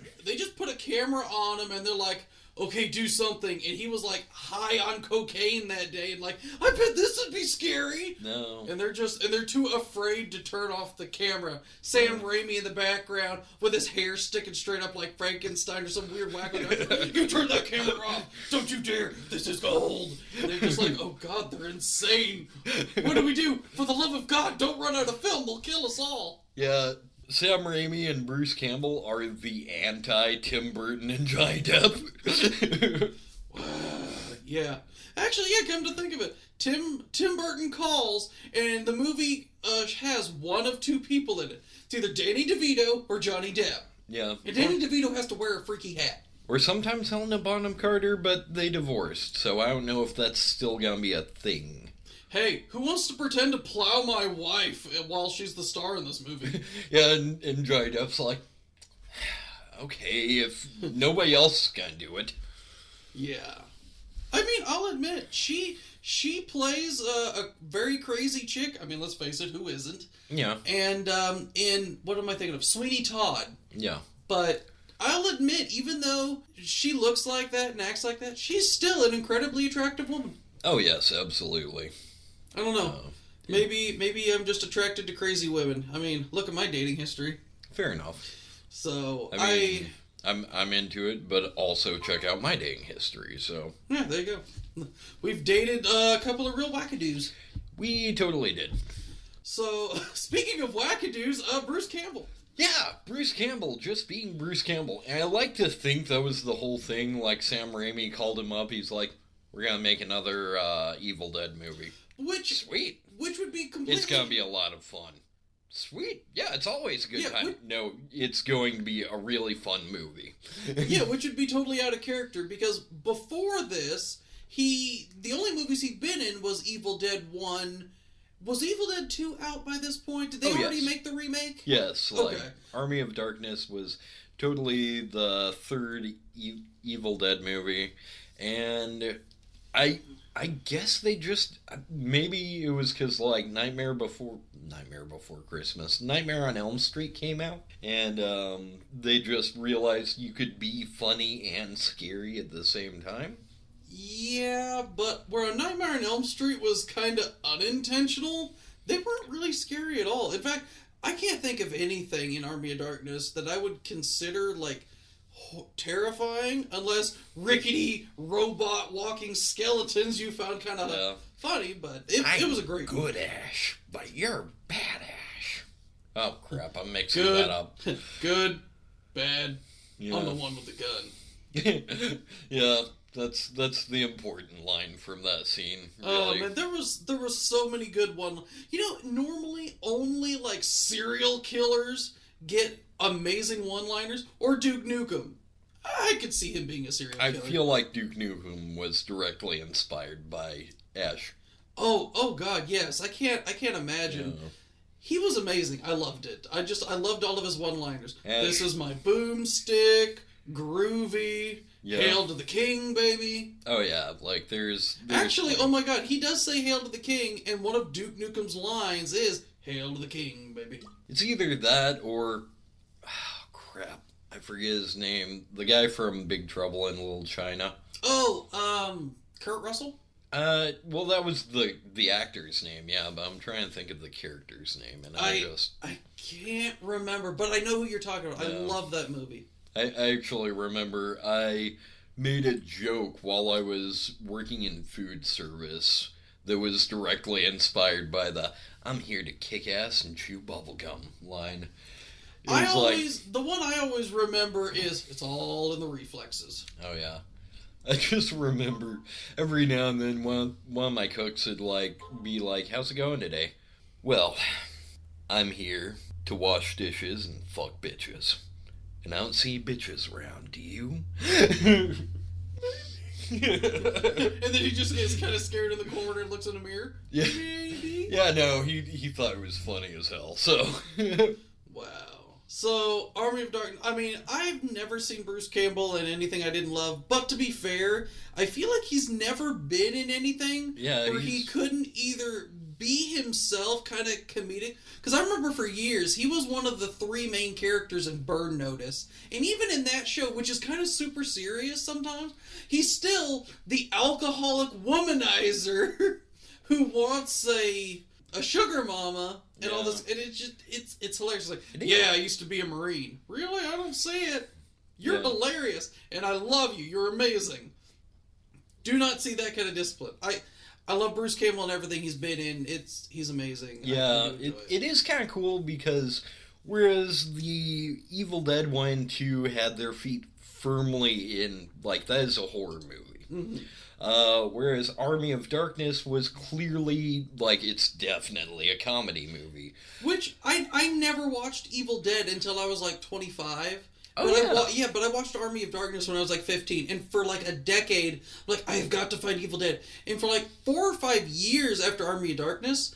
put a camera on him, and they're like, okay, do something. And he was like high on cocaine that day and like, I bet this would be scary. No. And they're too afraid to turn off the camera. Sam Raimi in the background with his hair sticking straight up like Frankenstein or some weird wacko. You turn that camera off. Don't you dare. This is gold. And they're just like, oh God, they're insane. What do we do? For the love of God, don't run out of film. They'll kill us all. Yeah. Sam Raimi and Bruce Campbell are the anti-Tim Burton and Johnny Depp. Yeah. Actually, yeah, come to think of it, Tim Burton calls, and the movie has one of two people in it. It's either Danny DeVito or Johnny Depp. Yeah. And Danny DeVito has to wear a freaky hat. Or sometimes Helena Bonham Carter, but they divorced, so I don't know if that's still gonna be a thing. Hey, who wants to pretend to plow my wife while she's the star in this movie? Yeah, and Johnny Depp's like, okay, if nobody else is gonna do it. Yeah. I mean, I'll admit, she plays a very crazy chick. I mean, let's face it, who isn't? Yeah. And in, what am I thinking of? Sweeney Todd. Yeah. But I'll admit, even though she looks like that and acts like that, she's still an incredibly attractive woman. Oh, yes, absolutely. I don't know. Maybe I'm just attracted to crazy women. I mean, look at my dating history. Fair enough. So, I mean, I'm into it, but also check out my dating history, so... Yeah, there you go. We've dated a couple of real wackadoos. We totally did. So, speaking of wackadoos, Bruce Campbell. Yeah, Bruce Campbell, just being Bruce Campbell. And I like to think that was the whole thing, like Sam Raimi called him up, he's like, we're gonna make another Evil Dead movie. Sweet. Which would be completely... It's gonna be a lot of fun. Sweet. Yeah, it's always a good time. No, it's going to be a really fun movie. Yeah, which would be totally out of character, because before this, the only movies he'd been in was Evil Dead 1. Was Evil Dead 2 out by this point? Did they already make the remake? Yes. Like, okay. Army of Darkness was totally the third Evil Dead movie, and I guess they just, maybe it was because like Nightmare Before Christmas, Nightmare on Elm Street came out, and they just realized you could be funny and scary at the same time. Yeah, but where a Nightmare on Elm Street was kind of unintentional, they weren't really scary at all. In fact, I can't think of anything in Army of Darkness that I would consider like terrifying, unless rickety robot walking skeletons you found kind of funny, but it was a great good movie. Ash, but you're bad Ash. Oh crap, I'm mixing that up. Good, bad, Yeah. I'm the one with the gun. Yeah, that's the important line from that scene. Really. Oh man, there was so many good ones. You know, normally only like serial killers get amazing one-liners, or Duke Nukem. I could see him being a serial killer. I feel like Duke Nukem was directly inspired by Ash. Oh God, yes. I can't imagine. Yeah. He was amazing. I loved it. I loved all of his one-liners. Ash. This is my boomstick, groovy, Yeah. hail to the king, baby. Oh yeah, like there's Actually, oh my God, he does say hail to the king, and one of Duke Nukem's lines is hail to the king, baby. It's either that or crap, I forget his name. The guy from Big Trouble in Little China. Oh, Kurt Russell? Well, that was the actor's name, yeah, but I'm trying to think of the character's name, and I can't remember, but I know who you're talking about. Yeah. I love that movie. I actually remember I made a joke while I was working in food service that was directly inspired by the "I'm here to kick ass and chew bubblegum" line. The one I always remember is, it's all in the reflexes. Oh yeah. I just remember every now and then one of my cooks would be like, "How's it going today?" "Well, I'm here to wash dishes and fuck bitches. And I don't see bitches around, do you?" And then he just gets kind of scared in the corner and looks in the mirror. Yeah. Maybe. Yeah, no, he thought it was funny as hell, so. Wow. So, Army of Darkness, I mean, I've never seen Bruce Campbell in anything I didn't love, but to be fair, I feel like he's never been in anything where he couldn't either be himself, kind of comedic. Because I remember for years, he was one of the 3 main characters in Burn Notice. And even in that show, which is kind of super serious sometimes, he's still the alcoholic womanizer who wants a sugar mama and all this. And it's hilarious. It's like, I used to be a Marine. Really? I don't see it. You're hilarious. And I love you. You're amazing. Do not see that kind of discipline. I love Bruce Campbell and everything he's been in. He's amazing. Yeah, it is kind of cool because whereas the Evil Dead 1 and 2 had their feet firmly in, like, that is a horror movie. Mm-hmm. Whereas Army of Darkness was clearly, like, it's definitely a comedy movie. Which, I never watched Evil Dead until I was, like, 25. Oh, But I watched Army of Darkness when I was like 15, and for like a decade, like, I have got to find Evil Dead. And for like 4 or 5 years after Army of Darkness,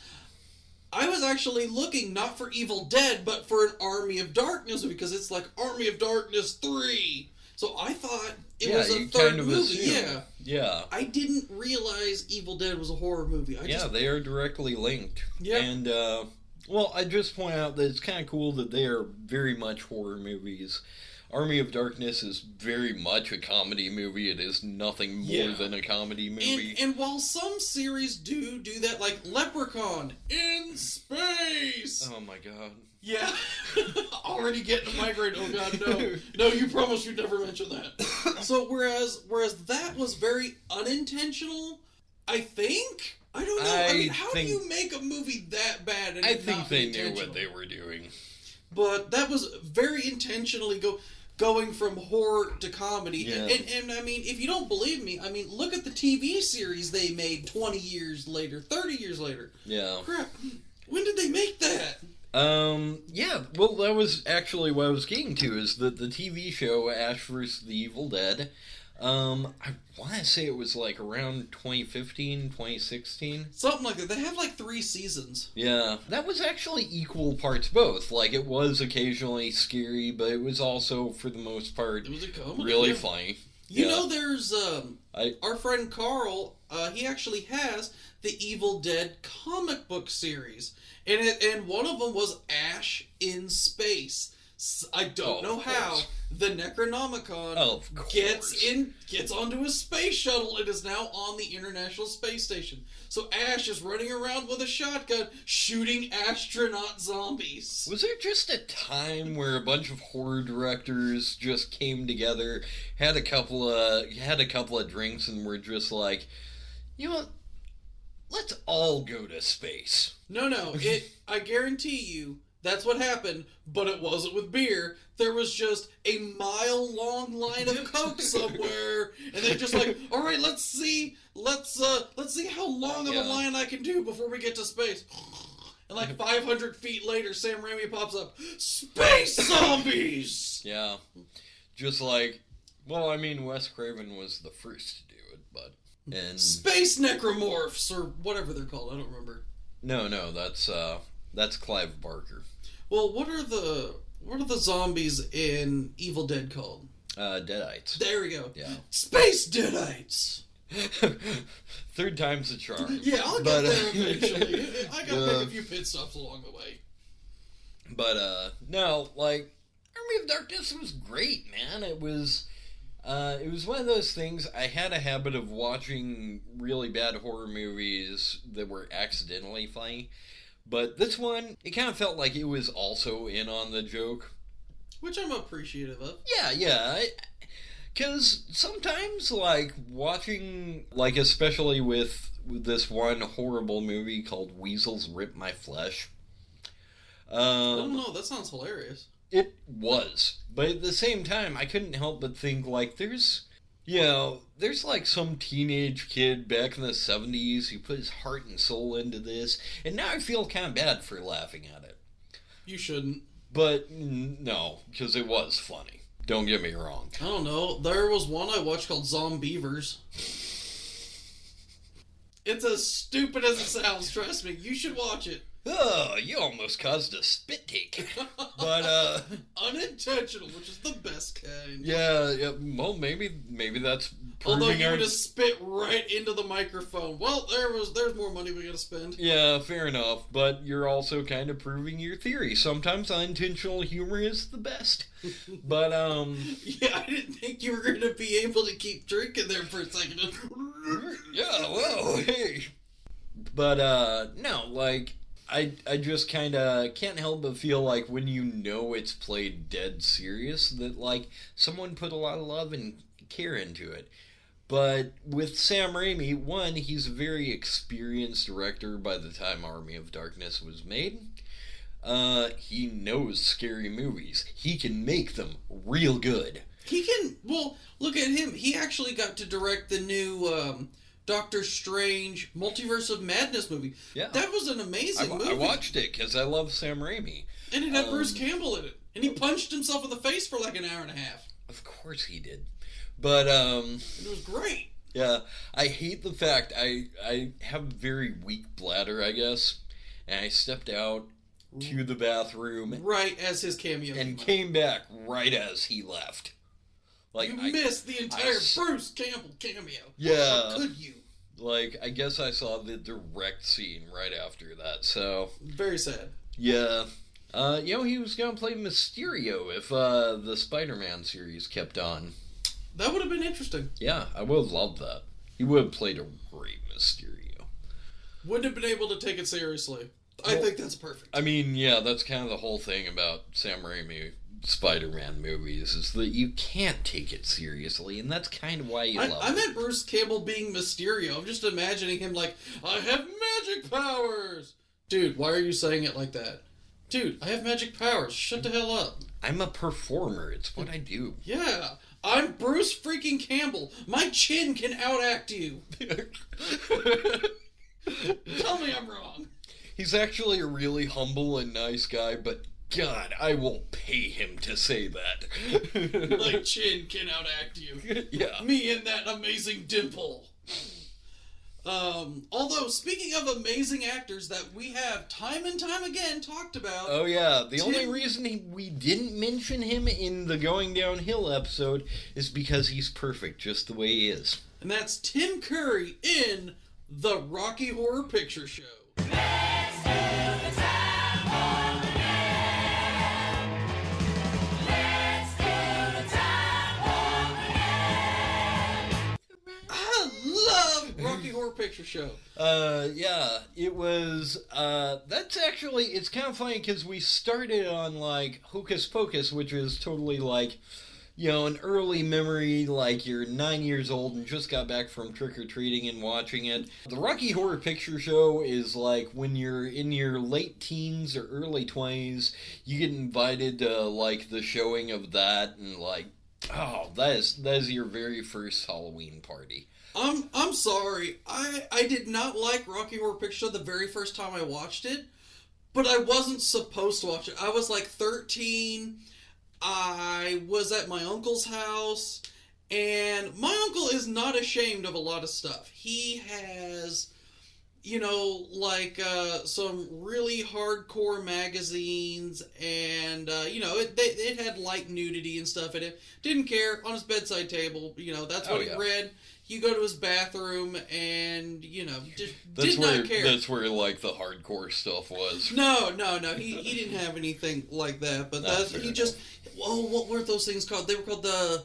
I was actually looking not for Evil Dead, but for an Army of Darkness, because it's like Army of Darkness 3. So I thought it was a third movie. Yeah. I didn't realize Evil Dead was a horror movie. They are directly linked. Yeah. And, well, I just point out that it's kind of cool that they are very much horror movies. Army of Darkness is very much a comedy movie. It is nothing more than a comedy movie. And while some series do that, like Leprechaun in Space. Oh my god. Yeah. Already getting a migraine. Oh god, no. No, you promised you'd never mention that. So whereas that was very unintentional, I think. I don't know. I mean, how do you make a movie that bad and I think not they be knew what intentional? they were doing. But that was very intentionally going from horror to comedy. Yeah. And I mean, if you don't believe me, I mean, look at the TV series they made 20 years later, 30 years later. Yeah. Crap. When did they make that? Yeah, well, that was actually what I was getting to, is that the TV show Ash vs. the Evil Dead, I want to say it was like around 2015, 2016. Something like that. They have like 3 seasons. Yeah, that was actually equal parts both. Like, it was occasionally scary, but it was also, for the most part, It was a comedy. really funny. You know, there's, our friend Carl, he actually has the Evil Dead comic book series. And one of them was Ash in Space. I don't know how the Necronomicon gets onto a space shuttle and is now on the International Space Station. So Ash is running around with a shotgun shooting astronaut zombies. Was there just a time where a bunch of horror directors just came together, had a couple of drinks, and were just like, you know what? Let's all go to space. No. I guarantee you, that's what happened, but it wasn't with beer. There was just a mile-long line of Coke somewhere, and they're just like, all right, let's see how long of a line I can do before we get to space. And like 500 feet later, Sam Raimi pops up, Space Zombies! Yeah. Just like, well, I mean, Wes Craven was the first to do it, but... And Space Necromorphs, or whatever they're called, I don't remember. No, that's Clive Barker. Well, what are the zombies in Evil Dead called? Deadites. There we go. Yeah. Space Deadites! Third time's a charm. Yeah, I'll get there eventually. I gotta make a few pit stops along the way. But, no, like, Army of Darkness was great, man. It was one of those things. I had a habit of watching really bad horror movies that were accidentally funny. But this one, it kind of felt like it was also in on the joke. Which I'm appreciative of. Yeah. Because sometimes, like, watching, like, especially with this one horrible movie called Weasels Rip My Flesh. I don't know, that sounds hilarious. It was. But at the same time, I couldn't help but think, like, there's like some teenage kid back in the 70s who put his heart and soul into this, and now I feel kind of bad for laughing at it. You shouldn't. But no, because it was funny. Don't get me wrong. I don't know. There was one I watched called Zombievers. It's as stupid as it sounds, trust me. You should watch it. Oh, you almost caused a spit take. But, Unintentional, which is the best kind. yeah, well, maybe that's Although proving you our... would have spit right into the microphone. Well, there's more money we gotta spend. Yeah, fair enough, but you're also kind of proving your theory. Sometimes unintentional humor is the best. But, Yeah, I didn't think you were gonna be able to keep drinking there for a second. yeah, well, hey. But, no, like, I just kind of can't help but feel like when you know it's played dead serious, that, like, someone put a lot of love and care into it. But with Sam Raimi, one, he's a very experienced director by the time Army of Darkness was made. He knows scary movies. He can make them real good. He can. Well, look at him. He actually got to direct the new Doctor Strange Multiverse of Madness movie. Yeah. That was an amazing movie. I watched it because I love Sam Raimi. And it had Bruce Campbell in it. And he punched himself in the face for like an hour and a half. Of course he did. But, It was great. yeah, I hate the fact I have a very weak bladder, I guess, and I stepped out to the bathroom Right as his cameo and came came back right as he left. Like, You missed the entire s- Bruce Campbell cameo. Yeah. How could you? Like, I guess I saw the direct scene right after that, so, Very sad. yeah. He was gonna play Mysterio if, the Spider-Man series kept on. That would have been interesting. Yeah, I would have loved that. He would have played a great Mysterio. Wouldn't have been able to take it seriously. I Well, think that's perfect. I mean, yeah, that's kind of the whole thing about Sam Raimi Spider-Man movies, is that you can't take it seriously, and that's kind of why you love I it. meant Bruce Campbell being Mysterio. I'm just imagining him like, I have magic powers! Dude, why are you saying it like that? Dude, I have magic powers. Shut the hell up. I'm a performer. It's what I do. Yeah, I'm Bruce freaking Campbell. My chin can outact you. Tell me I'm wrong. He's actually a really humble and nice guy, but God, I will pay him to say that. My chin can outact you. Yeah. Me and that amazing dimple. Although, speaking of amazing actors that we have time and time again talked about... Oh yeah, the only Tim- reason we didn't mention him in the Going Downhill episode is because he's perfect just the way he is. And that's Tim Curry in The Rocky Horror Picture Show. I love Rocky Horror Picture Show. Yeah, it was, that's actually, it's kind of funny because we started on, like, Hocus Pocus, which is totally, like, an early memory, like you're 9 years old and just got back from trick-or-treating and watching it. The Rocky Horror Picture Show is, like, when you're in your late teens or early 20s, you get invited to, like, the showing of that, and, like, oh, that is your very first Halloween party. I'm sorry. I did not like Rocky Horror Picture Show the very first time I watched it, but I wasn't supposed to watch it. I was like 13. I was at my uncle's house, and my uncle is not ashamed of a lot of stuff. He has, some really hardcore magazines, and, it had light nudity and stuff in it. Didn't care. On his bedside table, that's what he read. You go to his bathroom, and, just did not care. That's where, like, the hardcore stuff was. No. He didn't have anything like that. But he just... Oh, what were those things called? They were called the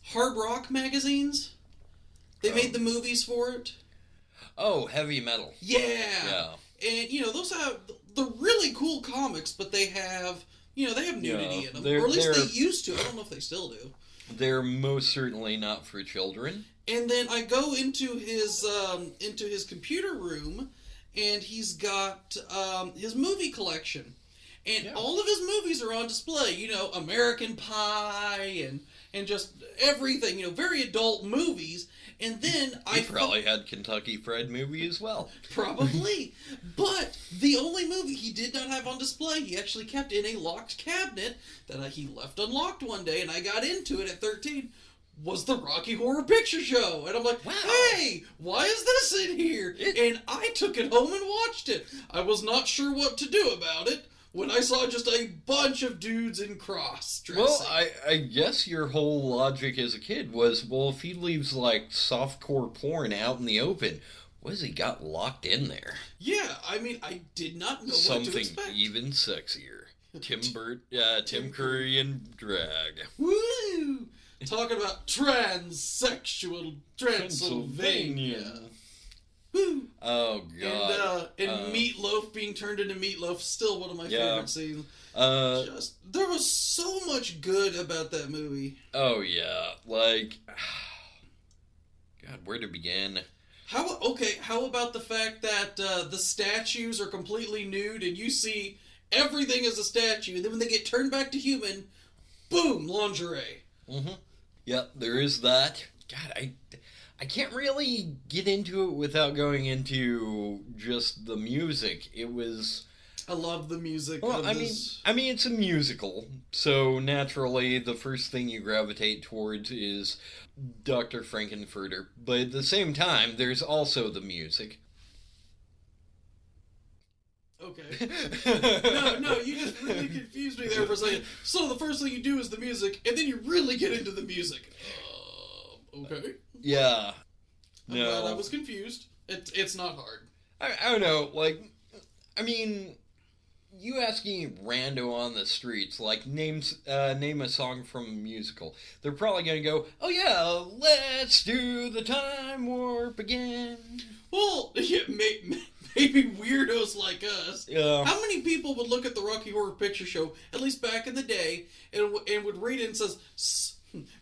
Hard Rock magazines. They made the movies for it. Oh, heavy metal. Yeah. And, those have the really cool comics, but they have... they have nudity in them. Or at least they used to. I don't know if they still do. They're most certainly not for children. And then I go into his computer room, and he's got his movie collection, and all of his movies are on display. American Pie and just everything. Very adult movies. And then He probably had Kentucky Fried Movie as well. Probably. But the only movie he did not have on display, he actually kept in a locked cabinet that he left unlocked one day, and I got into it at 13, was the Rocky Horror Picture Show. And I'm like, Wow. hey, why is this in here? And I took it home and watched it. I was not sure what to do about it when I saw just a bunch of dudes in cross-dressing. Well, I guess your whole logic as a kid was, well, if he leaves, like, softcore porn out in the open, what has he got locked in there? Yeah, I mean, I did not know what to Something expect. even sexier. Tim Curry and drag. Woo! Talking about transsexual Transylvania. Woo! Oh, God. And Meatloaf being turned into Meatloaf, still one of my Yeah. favorite scenes. Uh, There was so much good about that movie. oh, yeah. Like, God, where to begin? How about the fact that the statues are completely nude and you see everything as a statue, and then when they get turned back to human, boom, lingerie. Mm-hmm. Yep, there is that. God, I can't really get into it without going into just the music. It was... I love the music. Well, of I this. mean, it's a musical, so naturally the first thing you gravitate towards is Dr. Frankenfurter. But at the same time, there's also the music. Okay. No, you just really confused me there for a second. So the first thing you do is the music, and then you really get into the music. Okay. Yeah. I'm glad I was confused. It's not hard. I don't know, like, I mean, you asking rando on the streets, like, name a song from a musical, they're probably gonna go, oh yeah, let's do the time warp again. Well, yeah, maybe weirdos like us. Yeah. How many people would look at the Rocky Horror Picture Show, at least back in the day, and would read it and says,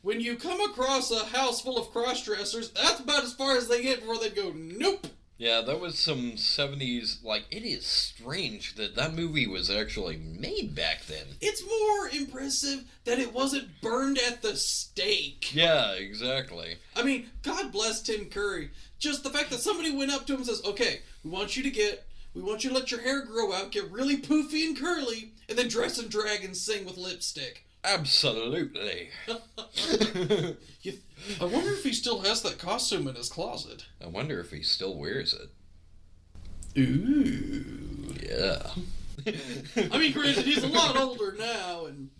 when you come across a house full of cross-dressers, that's about as far as they get before they go, nope. Yeah, that was some 70s, like, it is strange that movie was actually made back then. It's more impressive that it wasn't burned at the stake. Yeah, exactly. I mean, God bless Tim Curry. Just the fact that somebody went up to him and says, okay, we want you to let your hair grow out, get really poofy and curly, and then dress in drag and sing with lipstick. Absolutely. I wonder if he still has that costume in his closet. I wonder if he still wears it. Ooh. Yeah. I mean, granted, he's a lot older now, and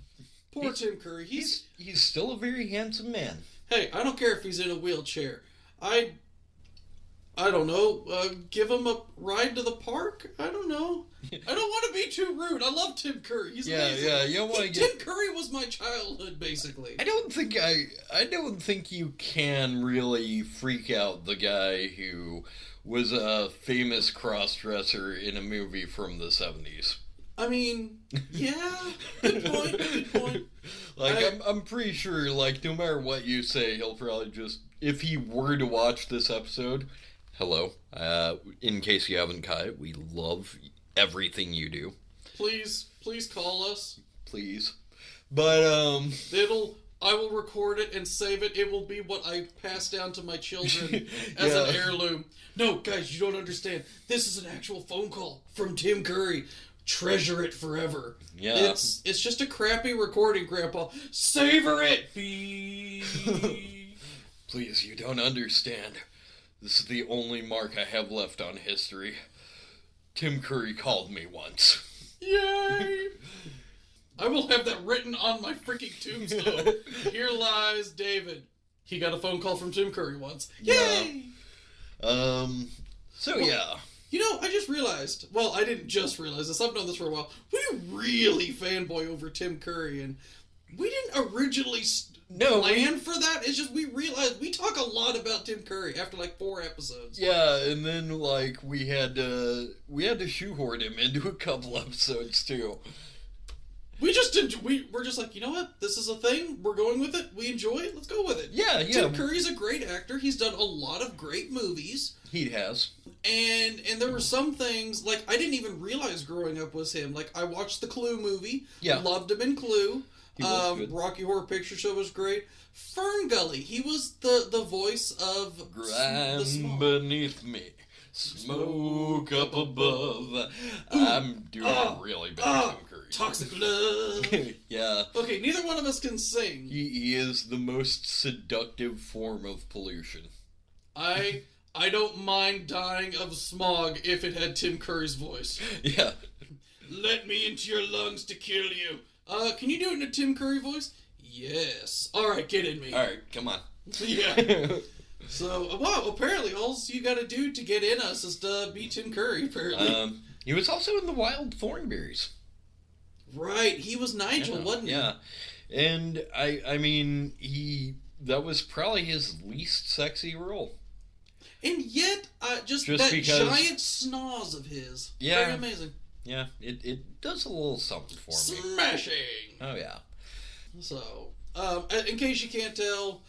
poor Tim Curry, He's still a very handsome man. Hey, I don't care if he's in a wheelchair. I don't know, give him a ride to the park? I don't know. I don't want to be too rude. I love Tim Curry. He's amazing. Yeah, you don't want to Tim Curry was my childhood, basically. I don't think you can really freak out the guy who was a famous cross-dresser in a movie from the 70s. I mean, yeah, good point. Like, I'm pretty sure, like, no matter what you say, he'll probably just, if he were to watch this episode, hello, in case you haven't caught it, we love everything you do. Please call us. Please. But, I will record it and save it. It will be what I pass down to my children as an heirloom. No, guys, you don't understand. This is an actual phone call from Tim Curry. Treasure it forever. Yeah. It's just a crappy recording, Grandpa. Savor it! Please, you don't understand. This is the only mark I have left on history. Tim Curry called me once. Yay! I will have that written on my freaking tombstone. Here lies David. He got a phone call from Tim Curry once. Yay! Yeah. You know, I just realized, well, I didn't just realize this, I've known this for a while, we really fanboy over Tim Curry, and we didn't originally plan for that. It's just we realized we talk a lot about Tim Curry after like 4 episodes. Yeah, and then like we had to shoehorn him into a couple episodes too. We're just like, you know what? This is a thing. We're going with it. We enjoy it. Let's go with it. Yeah. Tim Curry's a great actor. He's done a lot of great movies. He has. And there were some things, like, I didn't even realize growing up was him. Like, I watched the Clue movie. Yeah. Loved him in Clue. He was good. Rocky Horror Picture Show was great. Fern Gully. He was the voice of Grind the beneath me. Smoke up above. I'm doing really bad Tim Curry. Toxic love. Yeah. Okay, neither one of us can sing. He is the most seductive form of pollution. I don't mind dying of smog if it had Tim Curry's voice. Yeah. Let me into your lungs to kill you. Can you do it in a Tim Curry voice? Yes. Alright, get in me. Alright, come on. Yeah. So, wow, apparently all you gotta do to get in us is to be Tim Curry, apparently. He was also in The Wild Thornberrys. Right, he was Nigel, wasn't he? Yeah. And, I mean, that was probably his least sexy role. And yet, just that because, giant schnoz of his. Yeah. Very amazing. Yeah, it does a little something for me. Smashing! Oh, yeah. So, in case you can't tell,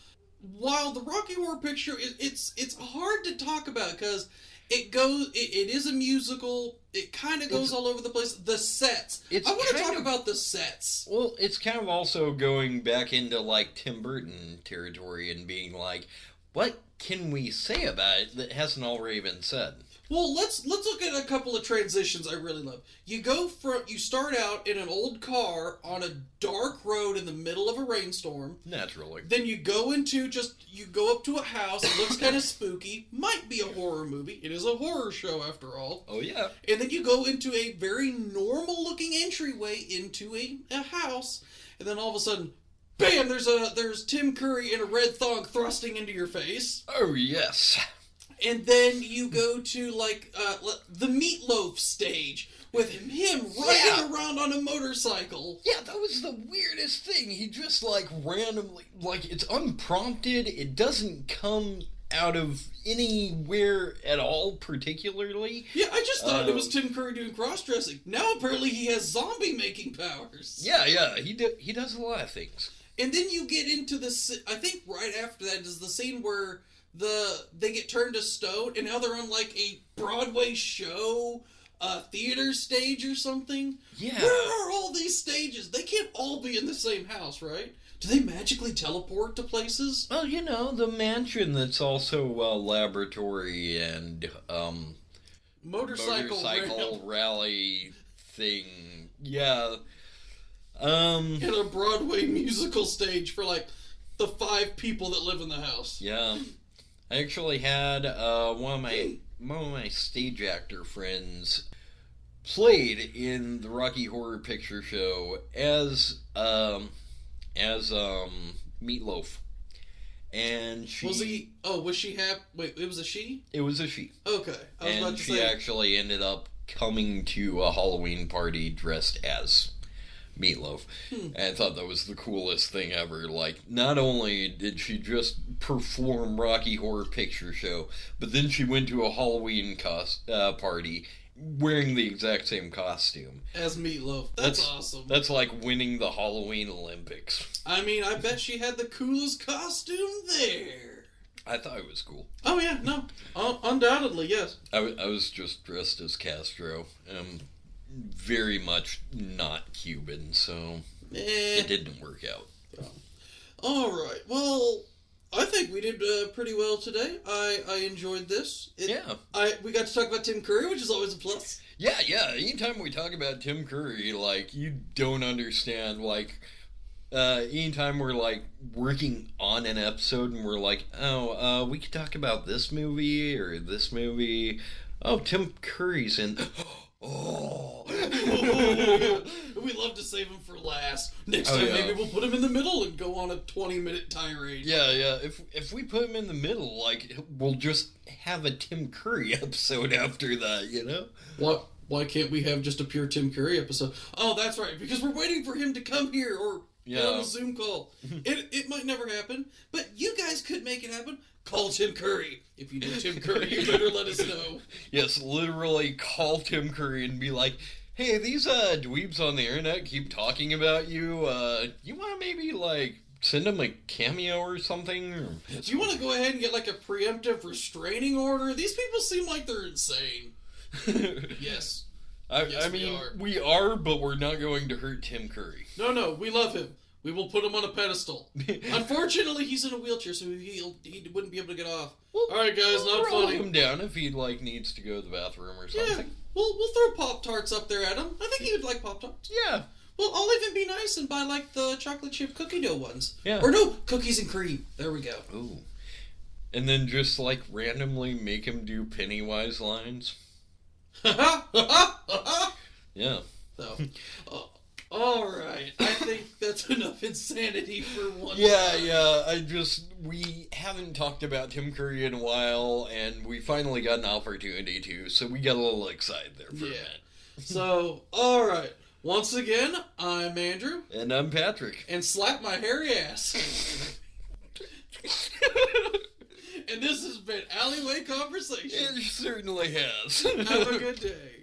while the Rocky Horror Picture, it's hard to talk about because it is a musical. It kind of goes all over the place. The sets. I want to talk about the sets. Well, it's kind of also going back into like Tim Burton territory and being like, what can we say about it that hasn't already been said? Well, let's look at a couple of transitions I really love. You start out in an old car on a dark road in the middle of a rainstorm. Naturally. Then you go up to a house. It looks kind of spooky. Might be a horror movie. It is a horror show after all. Oh yeah. And then you go into a very normal looking entryway into a house, and then all of a sudden, bam! There's Tim Curry in a red thong thrusting into your face. Oh yes. And then you go to, like, the Meatloaf stage with him riding around on a motorcycle. Yeah, that was the weirdest thing. He just, like, randomly, like, it's unprompted. It doesn't come out of anywhere at all, particularly. Yeah, I just thought it was Tim Curry doing cross-dressing. Now, apparently, he has zombie-making powers. Yeah, he does a lot of things. And then you get into this, I think right after that is the scene where they get turned to stone, and now they're on like a Broadway show, theater stage or something. Yeah. Where are all these stages? They can't all be in the same house, right? Do they magically teleport to places? Well, the mansion that's also a laboratory and motorcycle rally thing. Yeah. And a Broadway musical stage for like the 5 people that live in the house. Yeah. I actually had one of my stage actor friends played in the Rocky Horror Picture Show as Meatloaf, and was she happy? Wait, it was a she? It was a she. Okay, I was about to she say. actually ended up coming to a Halloween party dressed as Meatloaf. And I thought that was the coolest thing ever. Like, not only did she just perform Rocky Horror Picture Show, but then she went to a Halloween party wearing the exact same costume. As Meatloaf. That's awesome. That's like winning the Halloween Olympics. I mean, I bet she had the coolest costume there. I thought it was cool. Oh yeah, no. Undoubtedly, yes. I was just dressed as Castro. Very much not Cuban, so it didn't work out. All right. Well, I think we did pretty well today. I enjoyed this. We got to talk about Tim Curry, which is always a plus. Yeah. Anytime we talk about Tim Curry, like, you don't understand, like, anytime we're, like, working on an episode and we're like, we could talk about this movie or this movie. Oh, Tim Curry's in... Oh. We love to save him for last. Next time, maybe we'll put him in the middle and go on a 20-minute tirade. Yeah. If we put him in the middle, like, we'll just have a Tim Curry episode after that, Why can't we have just a pure Tim Curry episode? Oh, that's right, because we're waiting for him to come here or get on a Zoom call. It might never happen, but you guys could make it happen. Call Tim Curry. If you know Tim Curry, you better let us know. Yes, literally call Tim Curry and be like, hey, these dweebs on the internet keep talking about you. You want to maybe, like, send them a cameo or something? Do you want to go ahead and get, like, a preemptive restraining order? These people seem like they're insane. Yes. I mean, we are, but we're not going to hurt Tim Curry. No, we love him. We will put him on a pedestal. Unfortunately, he's in a wheelchair, so he wouldn't be able to get off. Well, all right, guys, not roll funny. him down if he needs to go to the bathroom or something. Yeah, we'll throw Pop-Tarts up there at him. I think he would like Pop-Tarts. Yeah. Well, I'll even be nice and buy, like, the chocolate chip cookie dough ones. Yeah. Or no, cookies and cream. There we go. Ooh. And then just, randomly make him do Pennywise lines. Yeah. So, alright. I think that's enough insanity for one Yeah, time. yeah. We haven't talked about Tim Curry in a while, and we finally got an opportunity to, so we got a little excited there for a minute. So, alright. Once again, I'm Andrew. And I'm Patrick. And slap my hairy ass. And this has been Alleyway Conversation. It certainly has. Have a good day.